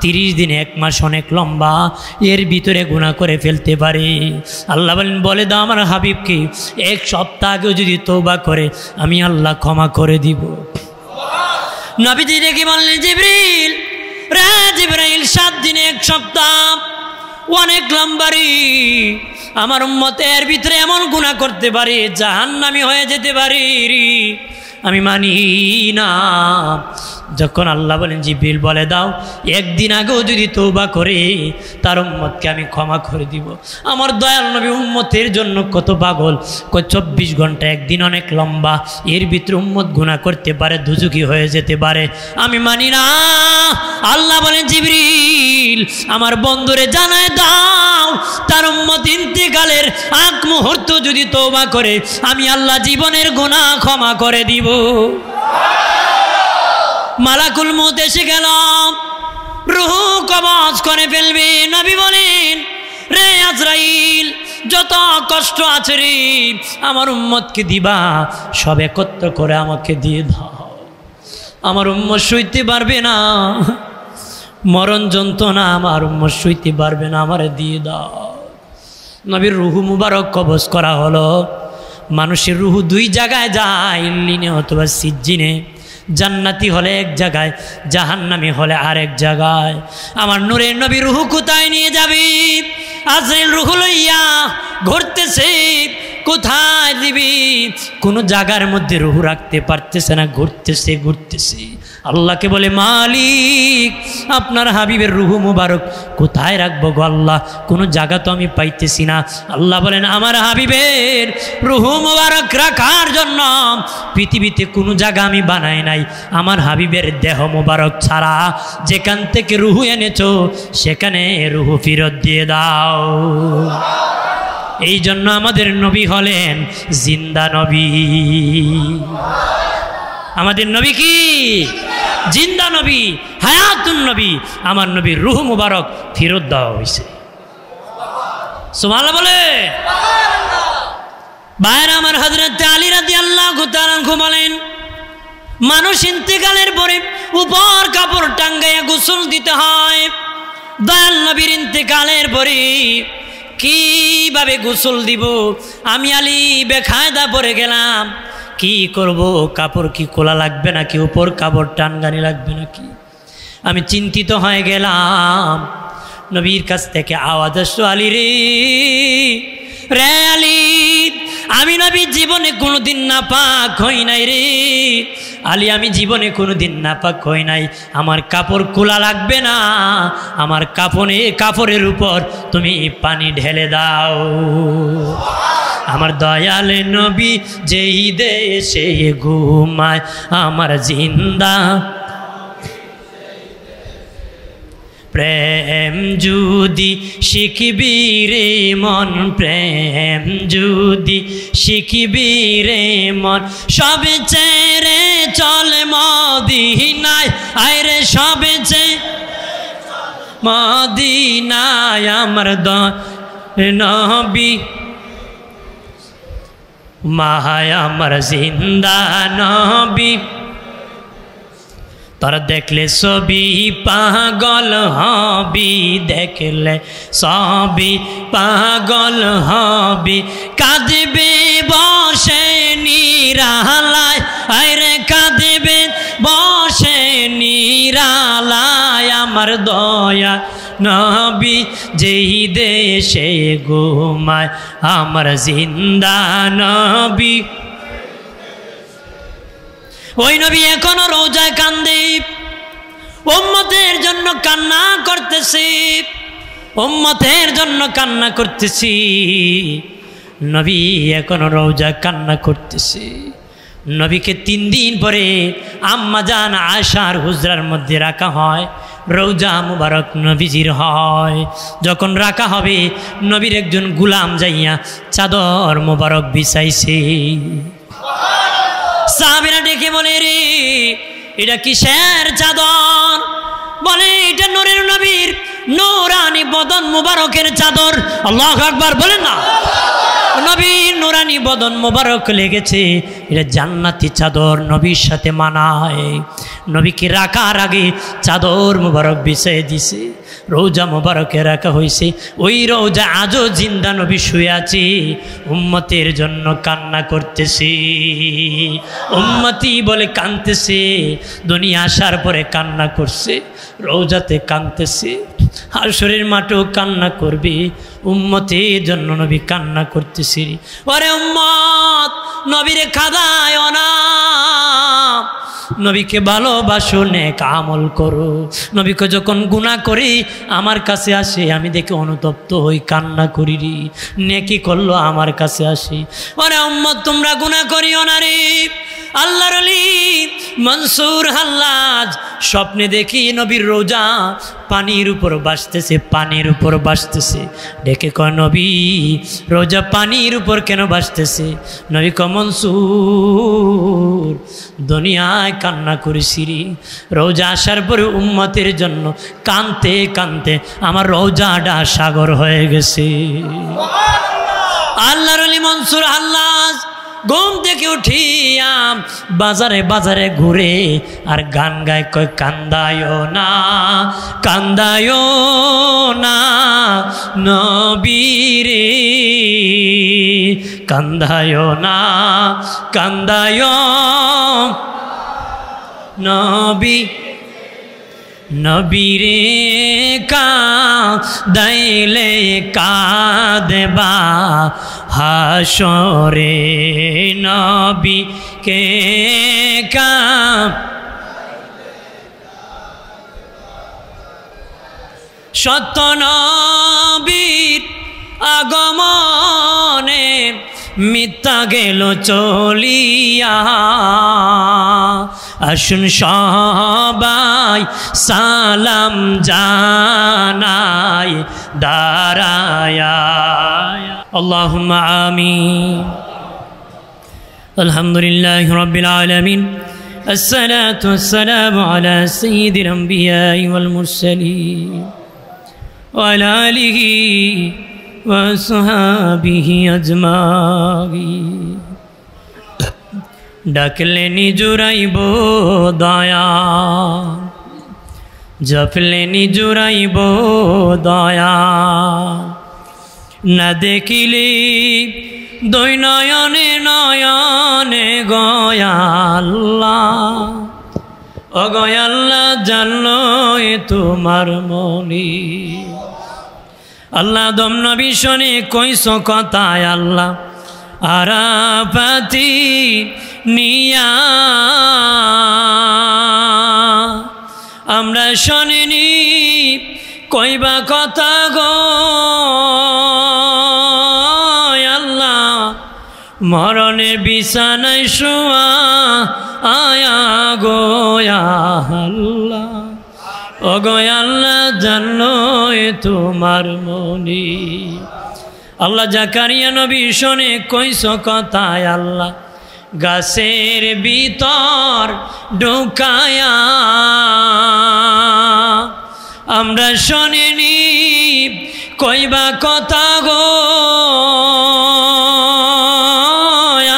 30 দিন 1 মাস অনেক লম্বা, এর ভিতরে গুনাহ করে ফেলতে পারে। আল্লাহ বলেন, বলে দাও আমার হাবিবকে 1 সপ্তাহ আগেও যদি তওবা করে আমি আল্লাহ ক্ষমা করে দিব। নবীজি দেখি বললেন, জিবরিল রে জিবরাইল 7 দিনে 1 সপ্তাহ অনেক লম্বারি, আমার উম্মত এর ভিতরে এমন গুনাহ করতে পারে জাহান্নামী হয়ে যেতে পারে, আমি মানি না। যখন আল্লাহ বলেন, জিবরিল বলে দাও 1 দিন আগেও যদি তওবা করে তার উম্মতকে আমি ক্ষমা করে দিব। আমার দয়াল নবী উম্মতের জন্য কত পাগল, 24 ঘন্টা, 1 দিন অনেক লম্বা, এর ভিতরে উম্মত গুনাহ করতে পারে, দুজকি হয়ে যেতে পারে, আমি মানি না। আল্লাহ বলেন, জিবরিল আমার বন্ধুরে জানায় দাও তার উম্মত ইন্তেকালের আগ মুহূর্ত যদি তওবা করে আমি আল্লাহ জীবনের গুনাহ ক্ষমা করে দিব। মালাকুল মউত এসে গেল, রূহ কবজ করে ফেলবে। নবী বলেন, রে আজরাইল যত কষ্ট আছে রে আমার উম্মতকে দিবা সব একত্র করে আমাকে দিয়ে দাও, আমার উম্মত সইতে পারবে না, মরণ যন্ত্রণা আমার উম্মত সইতে পারবে না, আমারে দিয়ে দাও। নবীর রূহ মুবারক কবজ করা হলো। মানুষের রূহ 2 জায়গায় যায়, ইল্লিনে অথবা সিজ্জিনে। জান্নাতি হলে 1 জায়গায়, জাহান্নামী হলে আরেক জায়গায়। আমার নূরের নবী রূহ কোথায় নিয়ে যাবে? আজরাইল রূহ লইয়া ঘুরতেছে, কোথায় দিবি? কোনো জায়গার মধ্যে রূহ রাখতে পারতেছে না, ঘুরতেছে ঘুরতেছে। আল্লাহকে বলে, মালিক আপনার হাবিবের রূহ মুবারক কোথায় রাখবো গো আল্লাহ, কোনো জায়গা তো আমি পাইতেছি না। আল্লাহ বলেন, আমার হাবিবের রূহ মুবারক রাখার জন্য পৃথিবীতে কোনো জায়গা আমি বানাই নাই, আমার হাবিবের দেহ মুবারক ছাড়া। যেখান থেকে রূহ এনেছো সেখানে রূহ ফেরত দিয়ে দাও। এই জন্য আমাদের নবী হলেন জিন্দা নবী। আমাদের নবী কি জিন্দা নবী, হায়াতুন নবী। আমার নবীর রূহ মুবারক ফেরত দেওয়া হয়েছে। সুবহানাল্লাহ বলে। ভাইরা আমার, হযরত আলী রাদিয়াল্লাহু তাআলা আনহু বলেন, মানুষ ইন্তেকালের পরে উপর কাপড় টাঙ্গাইয়া গোসল দিতে হয়। দয়াল নবীর ইন্তেকালের পরে কিভাবে গোসল দিব? আমি আলী বেকায়দা পড়ে গেলাম, কি করব? কাপড় কি খোলা লাগবে নাকি উপর কাপড় টানগানি লাগবে নাকি? আমি চিন্তিত হয়ে গেলাম। নবীর কাছ থেকে আওয়াজ আসলো, আলী রে, রে আলী, আমি নবী জীবনে কোনোদিন নাপাক হই নাই রে, আলী আমি জীবনে কোনোদিন নাপাক হই নাই, আমার কাপড় খোলা লাগবে না, আমার কাপড়ের উপর তুমি পানি ঢেলে দাও। আমার দয়াল নবী যেই দেশে ঘুমায় আমার জিন্দা প্রেম যদি শিখবি রে মন, প্রেম যদি শিখবি রে মন, সব ছেড়ে চল মদিনায়, আয় রে সব ছেড়ে মদিনায় আমার নবী মাহায় আমার জিন্দা নবী। তোরা দেখলে ছবি পাগল হবি, দেখলে ছবি পাগল হবি, কাঁদবে বসে নিরালায়, আরে কাঁদবে বসে নিরালায় আমার দয়া নবী যেই দেশে ঘুমায় আমার জিন্দা নবী। ওই নবী এখনো রোজায় কান্দে, উম্মতের জন্য কান্না করতেছি, উম্মতের জন্য কান্না করতেছি, নবী এখনো রোজায় কান্না করতেছি। নবীকে 3 দিন পরে আম্মাজান আয়েশার হুজরার মধ্যে রাখা হয়, রওজা মুবারক নবীজির হয়। যখন রাখা হবে নবীর একজন গুলাম যাইয়া চাদর মুবারক বিছাইছে। সাহাবীরা ডেকে বলে রে এটা কিসের চাদর? বলে এটা নূরের নবীর নূরানি বদন মুবারকের চাদর। আল্লাহু আকবার বলেন না। নবীর নূরানি বদন মুবারক লেগেছে, এটা জান্নাতি চাদর, নবীর সাথে মানায়। নবীকে রাখার আগে চাদর মুবারক বিছিয়ে দিছে, রোজা মুবারকে রাখা হয়েছে। ওই রোজা আজও জিন্দা নবী শুয়ে আছে, উম্মতের জন্য কান্না করতেছে। উম্মতি বলে কাঁদতেছে, দুনিয়া আসার পরে কান্না করছে, রোজাতে কাঁদতেছে, হাসরের মাঠেও কান্না করবে, উম্মতের জন্য নবী কান্না করতেছে। ওরে উম্মত, নবীরে কাঁদায় না, নবীকে ভালোবাসো, নেক আমল করো। নবীকে যখন গুনাহ করি আমার কাছে আসে, আমি দেখে অনুতপ্ত হই, কান্না করি রে, নেকি করলো আমার কাছে আসে। ওরে উম্মত তোমরা গুনাহ করিও না রে। আল্লাহর ওলি মনসুর হাল্লাজ স্বপ্নে দেখি নবীর রোজা পানির উপর ভাসতেছে, পানির উপর ভাসতেছে। ডেকে কয় নবী রোজা পানির উপর কেন ভাসতেছে? নবী কয় মনসুর দুনিয়ায় কান্না করেছি রে, রোজা আসার পরে উম্মতের জন্য কাঁদতে কাঁদতে আমার রোজাটা সাগর হয়ে গেছে। আল্লাহর ওলি মনসুর হাল্লাজ ঘুম থেকে উঠিয়া বাজারে বাজারে ঘুরে আর গান গায়, কয় কান্দায়ও না, কান্দায়ও না নবীরে, কান্দায়ও না, কান্দায়ও নবী, নবীরে কাঁদাইলে কাঁদবা হাসরে, নবী কে সত্য নবীর আগমনে মিথ্যা গেল চলিয়া, আসুন সবাই সালাম জানাই দাঁড়ায়া। আল্লাহুম্মা আমিন। আলহামদুলিল্লাহি রাব্বিল আলামিন, আসসালাতু ওয়াসসালামু আলা সাইয়্যিদিল আমবিয়াই ওয়াল মুরসালিন ওয়া আলা আলিহি ওয়া আসহাবিহি আজমাইন। ডাকলে নিজুরাইব দয়া, জপলে নিজুরাইব দয়া, না দেখিলে দুই নয়নে নয়নে গয়াল্লাহ, ও গয়াল্লাহ জানলো এ তোমার মনি। আল্লাহ দম নবী শোনে কইস কথায় আল্লাহ আরাফাতি নিয়া আমরা শুনিনি কইবা কথা গো আল্লাহ মরণের বিছানায় শোয়া আয়া গো আল্লাহ ও গো আল্লাহ জানো তোমার মনি আল্লাহ জাকারিয়া নবী শোনে কইস কথায় আল্লাহ গাছের ভিতর ঢুকায়া আমরা শুনিনি কইবা কথা গো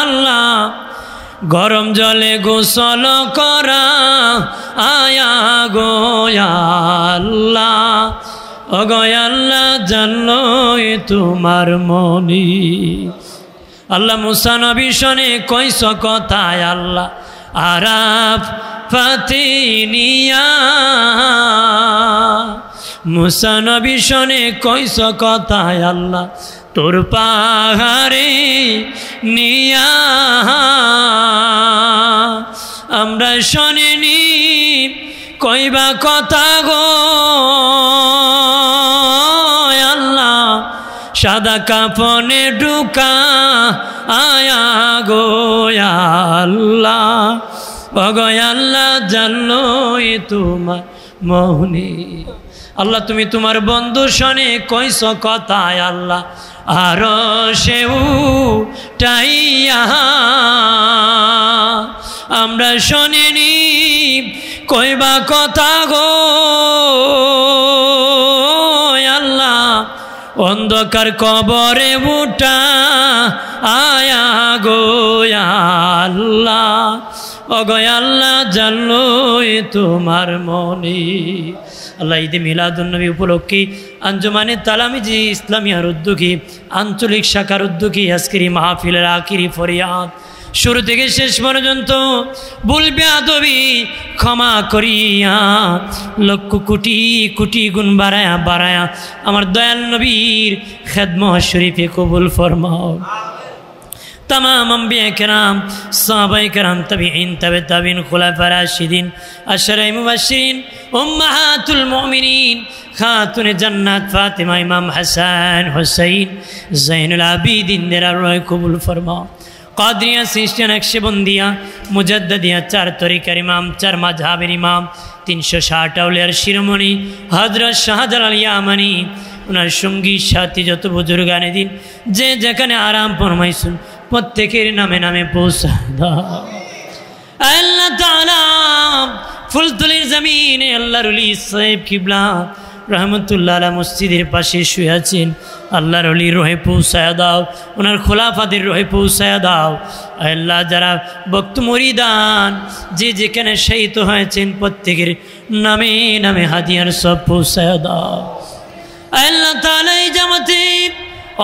আল্লাহ গরম জলে গোসল করা আয়া গো আল্লাহ ও গো আল্লাহ জানো তোমার মনি আল্লাহ মুসা নবী শোনে কইস কথায় আল্লাহ আরাফ ফাতিনিয়া মুসা নবী শোনে কইস কথায় আল্লাহ তোর পাহাড়ে নিয়া আমরা শুনিনি কইবা কথা গো আল্লাহ সাদা কাফনে ঢুকা আয়া গো আল্লাহ ও গো আল্লাহ জানো তোমার মনি আল্লাহ তুমি তোমার বন্ধু শোনে কইস কথায় আল্লাহ আর সেউ টাইয়া আমরা শুনিনি কইবা কথা গো আল্লাহ অন্ধকার কবরে উঠা আয়া গো আল্লাহ ও গো আল্লাহ জানো তোমার মনি আল্লাহ ঈদে মিলাদুন্নবী উপলক্ষে আঞ্জুমানে তালামিজি ইসলামিয়ার উদ্যোগী আঞ্চলিক শাখার উদ্যোগী আজকের মাহফিলের আখিরি ফরিয়াদ শুরু থেকে শেষ পর্যন্ত বলবে আদবি ক্ষমা করিয়া লক্ষ কোটি কোটি গুণ বাড়ায়া বাড়ায়া আমার দয়াল নবীর খেদমত শরীফে কবুল ফরমাও तमाम अंबिया कराम सहाबाए कराम तबीईन तबे ताबीन खुलाफा राशिदीन अशराए मुबश्शिरीन उम्महातुल मोमिनीन खातुन जन्नत फातिमा इमाम हसन हुसैन ज़ैनुल आबिदीन देरा रोए कबूल फरमाओ कादरिया सिस्टिया नक्शबंदिया मुजद्ददिया चार तरीक़ार इमाम चार मज़हबेर इमाम 360 आउलियार शिरोमणि हजरत शाहजालाल यामानी उनार संगी साथी যত বুজুর্গানে দিন যে যেখানে আরাম ফরমাইছেন প্রত্যেকের নামে নামে পৌঁছা দাও আল্লাহ তাআলা ফুলতলির জমিনে আল্লাহর ওলি সাহেব কিবলা রহমতুল্লাহ আলাইহি মসজিদের পাশে শুয়ে আছেন আল্লাহর ওলি রহে পৌঁছায়া দাও ওনার খোলাফাদের রহে পৌঁছায়া দাও আল্লাহ যারা ভক্ত মুরিদান যে যেখানে শহীদ হয়েছেন প্রত্যেকের নামে নামে হাদিয়ার সব পৌঁছায়া দাও আল্লাহ তাআলা এই জামাতে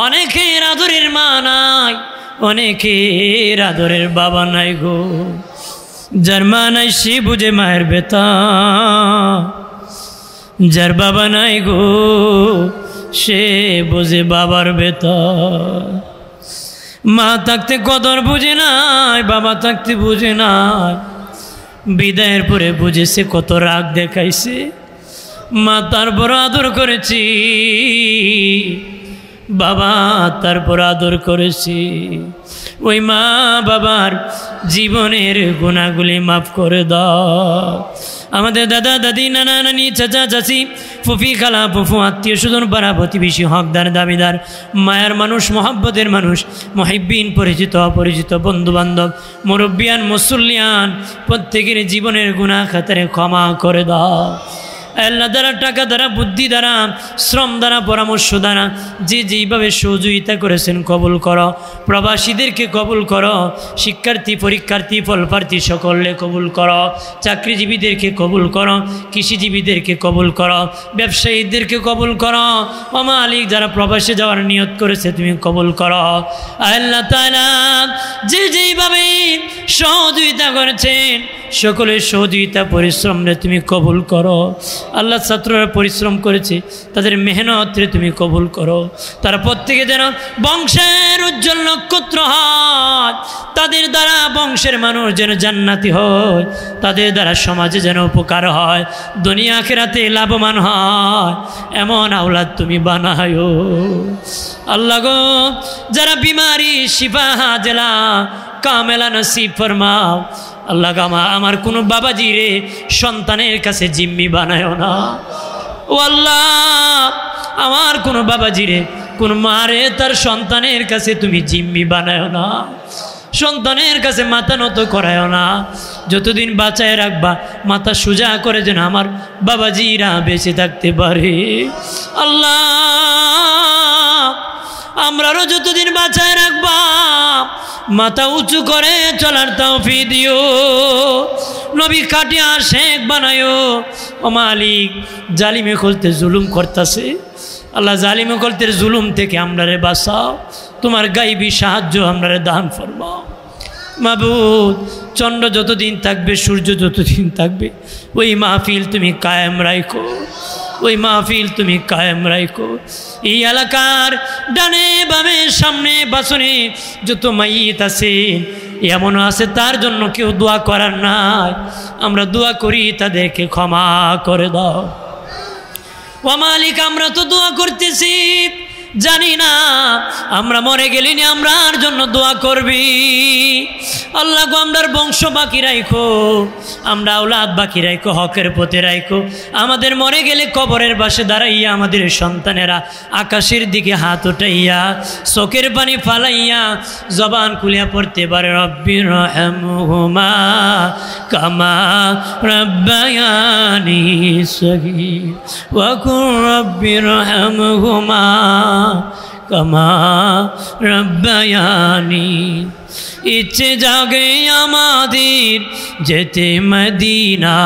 অনেকের আদরের মা নাই অনেকের আদরের বাবা নাই গো যার মা নাই সে বুঝে মায়ের বেতা যার বাবা নাই গো সে বুঝে বাবার বেতা মা থাকতে কদর বুঝে নাই বাবা থাকতে বুঝে নাই বিদায়ের পরে বুঝেছে কত রাগ দেখাইছে মা তারপর আদর করেছি বাবা তারপর আদর করেছি ওই মা বাবার জীবনের গুনাহগুলি মাফ করে দাও আমাদের দাদা দাদি নানা নানি চাচা চাচি ফুফি খালা ফুফু আত্মীয় স্বজন পাড়া প্রতিবেশী হকদার দাবিদার মায়ার মানুষ মহব্বতের মানুষ মহিব্বিন পরিচিত অপরিচিত বন্ধুবান্ধব মুরব্বিয়ান মুসল্লিয়ান প্রত্যেকের জীবনের গুনাহ খাতারে ক্ষমা করে দাও আল্লাহ দ্বারা টাকা দ্বারা বুদ্ধি দ্বারা শ্রম দ্বারা পরামর্শ দ্বারা যে যেইভাবে সহযোগিতা করেছেন কবুল করো প্রবাসীদেরকে কবুল করো শিক্ষার্থী পরীক্ষার্থী ফলপ্রার্থী সকলকে কবুল করো চাকরিজীবীদেরকে কবুল করো কৃষিজীবীদেরকে কবুল করো ব্যবসায়ীদেরকে কবুল করো ও মালিক যারা প্রবাসে যাওয়ার নিয়ত করেছে তুমি কবুল করো আল্লাহ তাআলা যে যেইভাবে সহযোগিতা করেছেন সকলের সহযোগিতা পরিশ্রমে তুমি কবুল করো আল্লাহ ছাত্ররা পরিশ্রম করেছে, তাদের মেহনতরে তুমি কবুল করো। তারা প্রত্যেকে যেন বংশের উজ্জ্বল নক্ষত্র হয়, তাদের দ্বারা বংশের মানুষ যেন জান্নাতি হয়, তাদের দ্বারা সমাজে যেন উপকার হয়, দুনিয়া আখিরাতে লাভবান হয়, এমন আওলাদ তুমি বানায়ো আল্লাহ গো। যারা বিমারি শিফা হাজেলা কামেলা নসিব ফরমাও আল্লাহ। আমার কোনো বাবাজি রে সন্তানের কাছে জিম্মি বানায়ো না ও আল্লাহ। আমার কোনো বাবাজি রে কোন মারে তার সন্তানের কাছে তুমি জিম্মি বানায়ো না, সন্তানের কাছে মাথা নত করায়ও না। যতদিন বাঁচায় রাখবা মাথা সোজা করে যেন আমার বাবাজিরা বেঁচে থাকতে পারে আল্লাহ। আমরাও যতদিন বাঁচায় রাখবা মাথা উঁচু করে চলার তৌফিক দিও, নবী কাটিয়া শেখ বানায়ো ও মালিক। জালিমে করতে জুলুম করতেছে আল্লাহ, জালিমে করতে জুলুম থেকে আমরারে বাঁচাও, তোমার গাইবী সাহায্য আমরারে দান ফরমাও মাবুদ। চন্দ্র যতদিন থাকবে, সূর্য যতদিন থাকবে, ওই মাহফিল তুমি কায়েম রাখো, ওই মাহফিল তুমি কায়েম রাখো। এই এলাকার ডানে বামে সামনে বাসনে যত মাইয়িত আছে, এমনও আছে তার জন্য কেউ দোয়া করার নাই, আমরা দোয়া করি তাদেরকে ক্ষমা করে দাও ও মালিক। আমরা তো দোয়া করতেছি, জানি না আমরা মরে গেলি না আমরার জন্য দোয়া করবি আল্লাহ গো। আমরার বংশ বাকি রাখো, আমরা আওলাদ বাকি রাখো, হকের পথে রাখো। আমাদের মরে গেলে কবরের পাশে দাঁড়াইয়া আমাদের সন্তানেরা আকাশের দিকে হাত উঠাইয়া চোখের পানি ফালাইয়া জবান খুলিয়া পড়তে পারে রব্বির রহমহুমা কামা রব্বায়ানি সগীর ওয়া কুর রব্বির রহমহুমা কামা রব্বায়ানি। ইচ্ছে জাগে আমাদের যেতে মদিনা,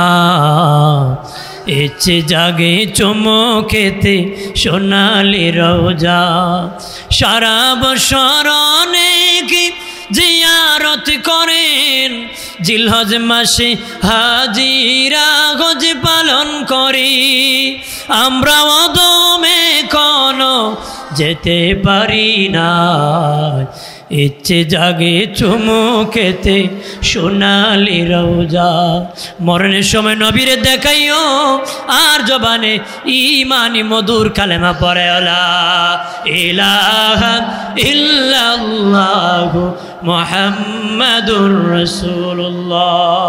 ইচ্ছে জাগে চমকেতে সোনালি রওজা। সারা বছর অনেক জিয়ারত করেন, জিলহজ মাসে হাজিরা হজ পালন করি। আমরা অদমে কোনো যেতে পারি না, ইচ্ছে জাগে চুমুকেতে সোনালি রওজা। মরণের সময় নবীরে দেখাইও, আর জবানে ইমানি মধুর কালেমা পড়ে লা ইলাহা ইল্লাল্লাহু মুহাম্মাদুর রাসূলুল্লাহ।